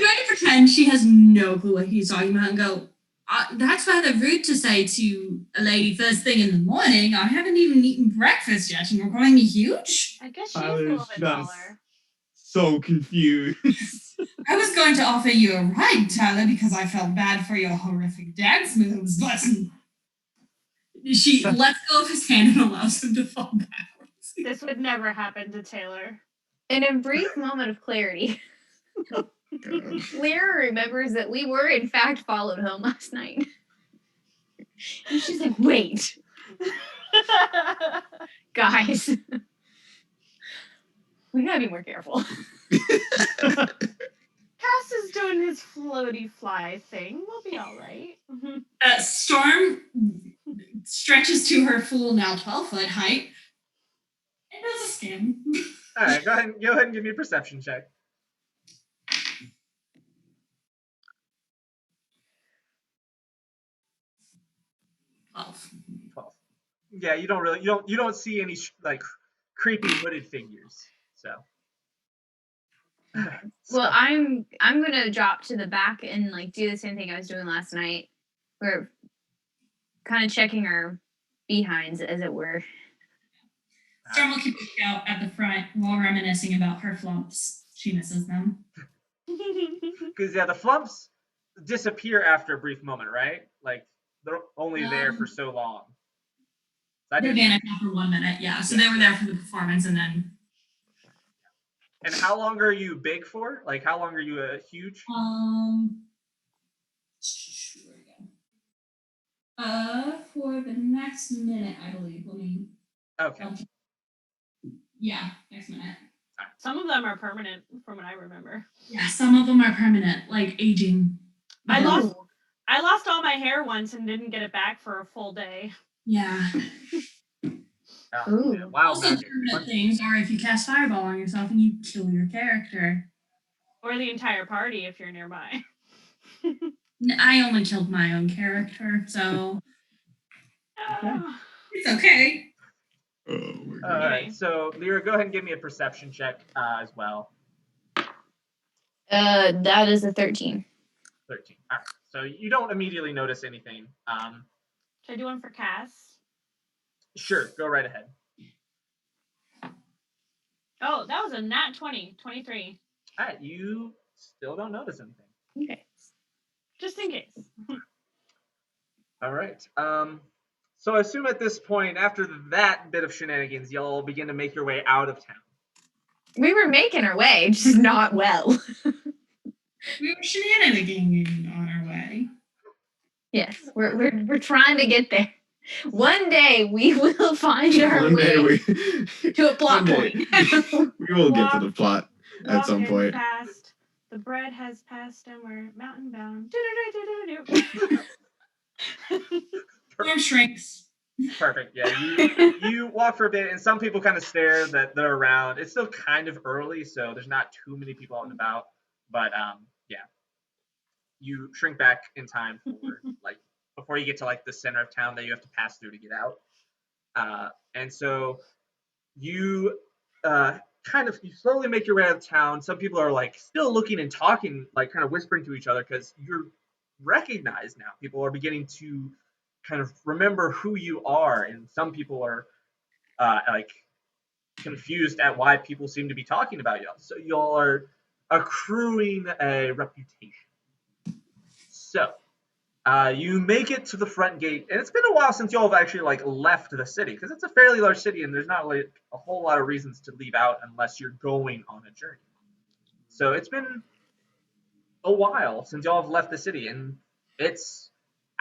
trying to pretend she has no clue what he's talking about and go, "That's rather rude to say to a lady first thing in the morning. I haven't even eaten breakfast yet, and you're calling me huge?" I guess she is a little bit taller. So confused. I was going to offer you a ride, Tyler, because I felt bad for your horrific dance moves, but she lets go of his hand and allows him to fall backwards. This would never happen to Taylor. In a brief moment of clarity, Lyra remembers that we were in fact followed home last night. And she's like, wait, guys, we gotta be more careful. Cass is doing his floaty fly thing. We'll be all right. Storm stretches to her full now 12-foot height and does a scan. All right, go ahead and give me a perception check. 12. Yeah, you don't see any like creepy hooded figures. So. Well, I'm gonna drop to the back and like do the same thing I was doing last night. We're kind of checking our behinds, as it were. Storm will keep a scout at the front while reminiscing about her flumps. She misses them. Because the flumps disappear after a brief moment, right? Like they're only there for so long. They vanished after 1 minute, yeah. So they were there for the performance, and then. And how long are you big for? Like, how long are you huge? For the next minute, I believe. Let me. Okay. Yeah, next minute. Some of them are permanent, from what I remember. Yeah, some of them are permanent, like aging. I lost all my hair once and didn't get it back for a full day. Yeah. Yeah. Wow. Also, permanent things are if you cast Fireball on yourself and you kill your character. Or the entire party if you're nearby. I only killed my own character, so it's okay. All right, so Lyra, go ahead and give me a perception check as well. That is a 13. 13. All right. So you don't immediately notice anything. Should I do one for Cass? Sure, go right ahead. Oh, that was a nat 20, 23. All right, you still don't notice anything. Okay. Just in case. All right. So I assume at this point, after that bit of shenanigans, y'all begin to make your way out of town. We were making our way, just not well. We were shenanigans on our way. Yes, we're trying to get there. One day we will find our way to a plot point. We will get to the plot at some point. Fast. The bread has passed and we're mountain bound. Storm shrinks. Perfect. Yeah, you walk for a bit, and some people kind of stare that they're around. It's still kind of early, so there's not too many people out and about. But yeah, you shrink back in time for like before you get to like the center of town that you have to pass through to get out. And so you you slowly make your way out of town. Some people are like still looking and talking, like kind of whispering to each other because you're recognized now. People are beginning to kind of remember who you are, and some people are like confused at why people seem to be talking about you. So y'all are accruing a reputation. So you make it to the front gate, and it's been a while since y'all have actually like left the city because it's a fairly large city, and there's not like a whole lot of reasons to leave out unless you're going on a journey. So it's been a while since y'all have left the city, and it's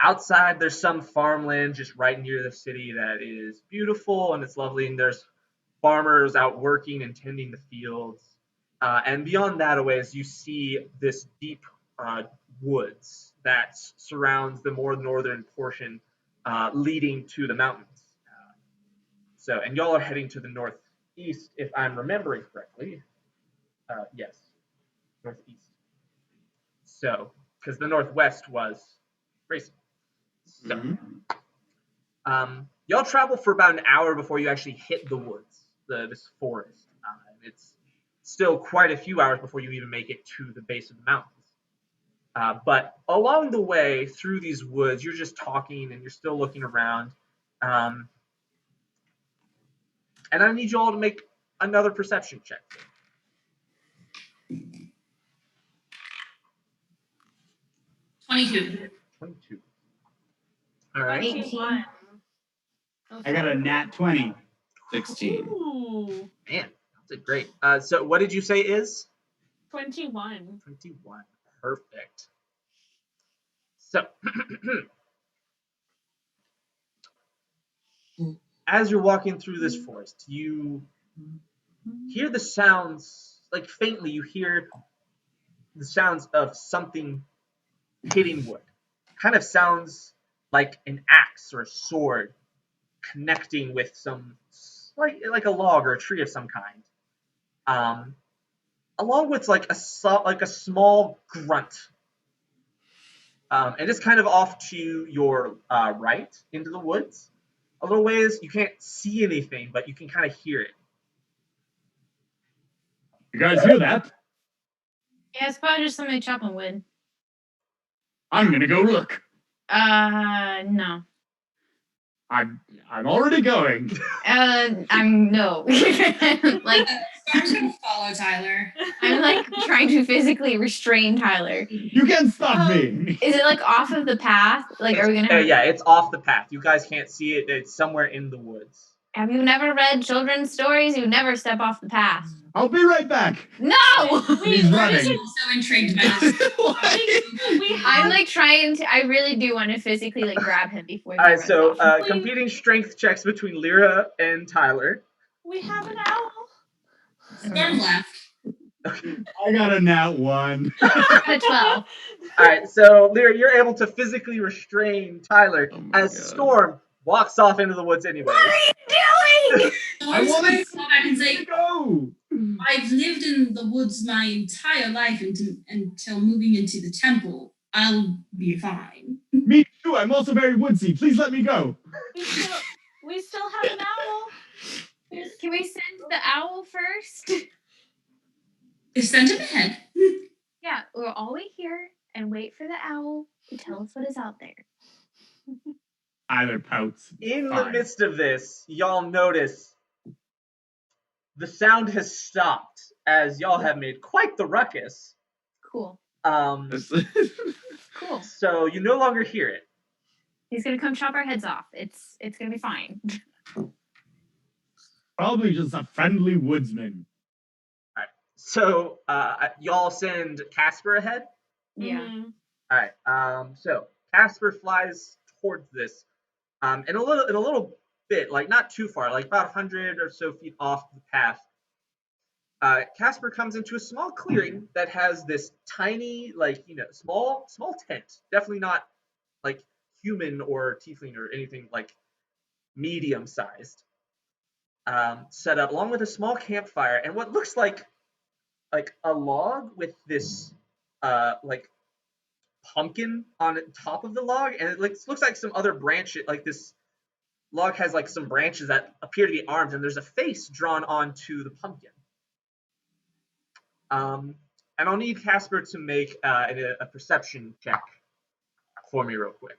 Outside, there's some farmland just right near the city that is beautiful and it's lovely, and there's farmers out working and tending the fields. And beyond that, a ways, you see this deep woods that surrounds the more northern portion, leading to the mountains. And y'all are heading to the northeast, if I'm remembering correctly. Yes, northeast. So, because the northwest was racing. So, y'all travel for about an hour before you actually hit the woods, this forest. It's still quite a few hours before you even make it to the base of the mountains. But along the way through these woods, you're just talking and you're still looking around. And I need you all to make another perception check. 22. 22. All right. 21. I got a nat 20. 16. Ooh, Man, that's great. So what did you say is? 21. 21. Perfect. So, as you're walking through this forest, you hear the sounds, like faintly, you hear the sounds of something hitting wood. Kind of sounds like an axe or a sword connecting with some, like a log or a tree of some kind. Along with like a small grunt. And it's kind of off to your right into the woods. A little ways, you can't see anything, but you can kind of hear it. You guys hear that? Yeah, it's probably just somebody chopping wood. I'm gonna go look. No. I'm already going. I'm no. Like, Storm's gonna follow Tyler. I'm like trying to physically restrain Tyler. You can't stop me. Is it like off of the path? Like, are we gonna have? Yeah, it's off the path. You guys can't see it. It's somewhere in the woods. Have you never read children's stories? You never step off the path. I'll be right back. No. He's running. I'm so intrigued by this. I'm like trying to. I really do want to physically like grab him before. He All right, runs so off. competing strength checks between Lyra and Tyler. We have an owl. Storm left. I got a nat 1. I got a 12. All right, so Lyra, you're able to physically restrain Tyler as Storm walks off into the woods anyway. What are you doing? I want to go back and say, go. I've lived in the woods my entire life until moving into the temple. I'll be fine. Me too. I'm also very woodsy. Please let me go. We still have an owl. Can we send the owl first? Send him ahead. Yeah, we'll all wait here and wait for the owl to tell us what is out there. Tyler pouts. In the midst of this, y'all notice the sound has stopped as y'all have made quite the ruckus. Cool. Cool. So you no longer hear it. He's gonna come chop our heads off. It's gonna be fine. Probably just a friendly woodsman. All right. So y'all send Casper ahead. Yeah. Mm-hmm. All right. So Casper flies towards this, in a little bit, like not too far, like about 100 or so feet off the path. Casper comes into a small clearing that has this tiny, small tent. Definitely not like human or tiefling or anything, like medium sized. Set up along with a small campfire and what looks like a log with this pumpkin on top of the log, and it looks like some other branches. Like this log has like some branches that appear to be arms, and there's a face drawn onto the pumpkin. And I'll need Casper to make a perception check for me real quick.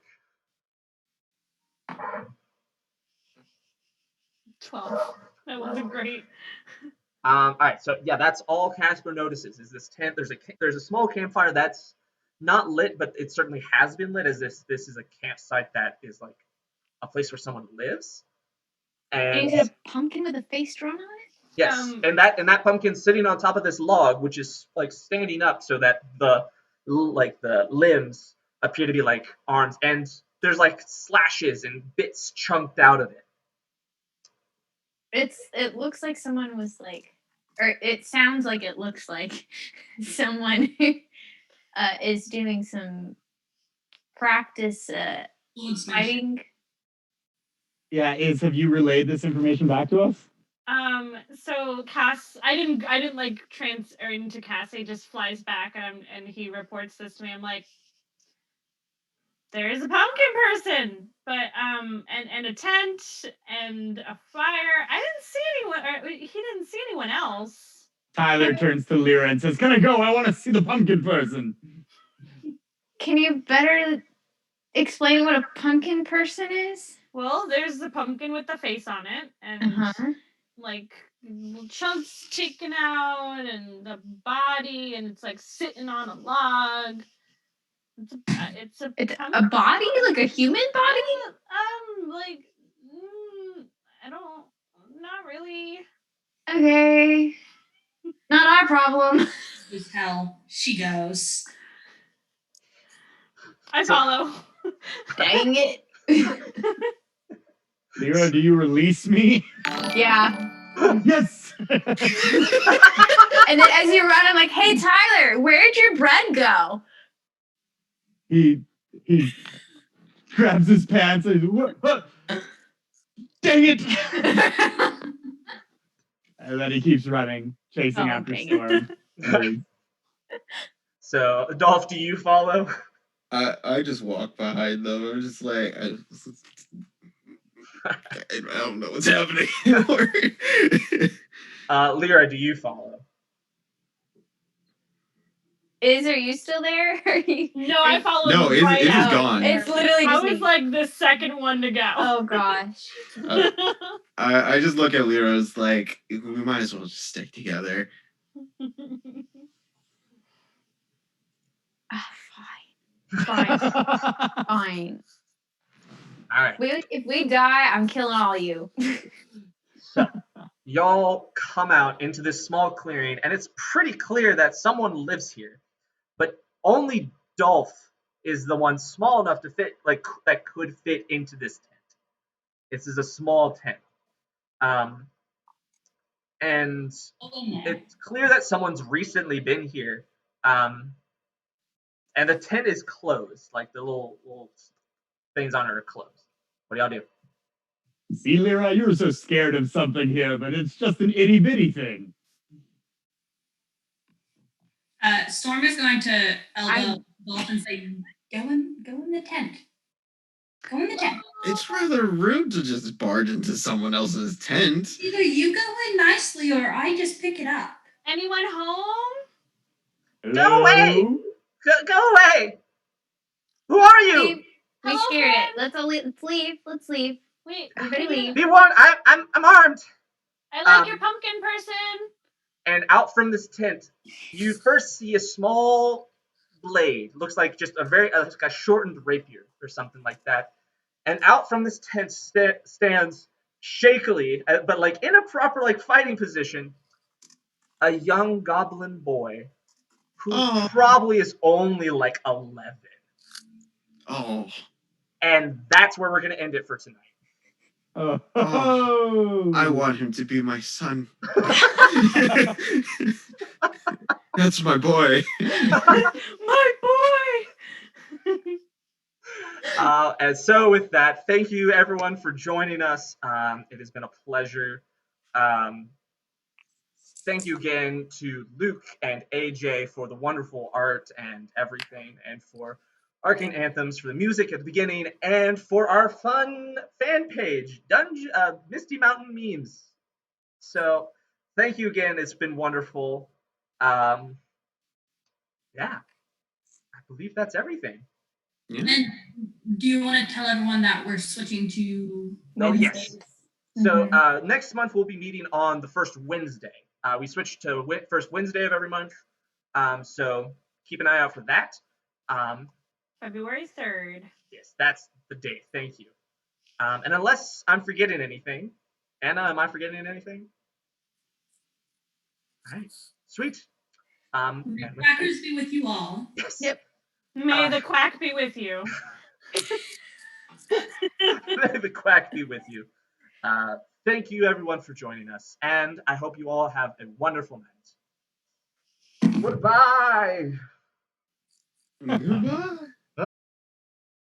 12. That wasn't great. All right, so yeah, that's all Casper notices is this tent. There's a small campfire that's not lit, but it certainly has been lit. As this is a campsite that is like a place where someone lives. And is it a pumpkin with a face drawn on it? Yes, and that pumpkin's sitting on top of this log, which is like standing up so that the limbs appear to be like arms, and there's like slashes and bits chunked out of it. It looks like someone was like, or it sounds like it looks like someone is doing some practice fighting. Yeah, have you relayed this information back to us? So Cass, I didn't like transfer into Cass. He just flies back and he reports this to me. I'm like, there is a pumpkin person, but and a tent and a fire. I didn't see anyone. Or he didn't see anyone else. Tyler turns to Lyra and says, "Can I go? I want to see the pumpkin person." Can you better explain what a pumpkin person is? Well, there's the pumpkin with the face on it, and like little chunks sticking out, and the body, and it's like sitting on a log. It's a body, like a human body. I don't. Not really. Okay, not our problem. With hell, she goes. I follow. Dang it. Lyra, do you release me? Yeah. Yes! And then as you run, I'm like, hey, Tyler, where'd your bread go? He grabs his pants and what? Dang it! And then he keeps running, chasing after Storm. So, Dolf, do you follow? I just walk behind them. I'm just like, I don't know what's happening anymore. Lyra, do you follow? Are you still there? No, I followed. No, it is gone. It's literally I just was like the second one to go. Oh gosh. I just look at Lyra as like, we might as well just stick together. Fine. All right. If we die, I'm killing all you. So, y'all come out into this small clearing, and it's pretty clear that someone lives here, but only Dolf is the one small enough to fit, like that could fit into this tent. This is a small tent, and it's clear that someone's recently been here, and the tent is closed. Like the little things on it are closed. What do y'all do? See, Lyra, you were so scared of something here, but it's just an itty-bitty thing. Storm is going to elbow Dolph and say, go in the tent. Go in the tent. It's rather rude to just barge into someone else's tent. Either you go in nicely or I just pick it up. Anyone home? Hello? Go away! Go away! Who are you? We scared it. Let's leave. Let's leave. Wait, everybody leave. Be warned, I'm armed. I like your pumpkin person. And out from this tent, you first see a small blade. Looks like just like a shortened rapier or something like that. And out from this tent stands shakily, but like in a proper like fighting position, a young goblin boy who probably is only like 11. Oh. And that's where we're gonna end it for tonight. I want him to be my son. That's my boy. My boy. And so with that, thank you everyone for joining us. It has been a pleasure. Thank you again to Luke and AJ for the wonderful art and everything, and for Arcane Anthems for the music at the beginning, and for our fun fan page, Misty Mountain Memes. So thank you again. It's been wonderful. Yeah, I believe that's everything. Yeah. And do you want to tell everyone that we're switching to Wednesdays? Oh, yes. So next month we'll be meeting on the first Wednesday. We switched to first Wednesday of every month. So keep an eye out for that. February 3rd. Yes, that's the date. Thank you. And unless I'm forgetting anything, Anna, am I forgetting anything? All right, sweet. May crackers be with you all. Yes. Yep. May the quack be with you. the quack be with you. Thank you, everyone, for joining us, and I hope you all have a wonderful night. Goodbye. Goodbye.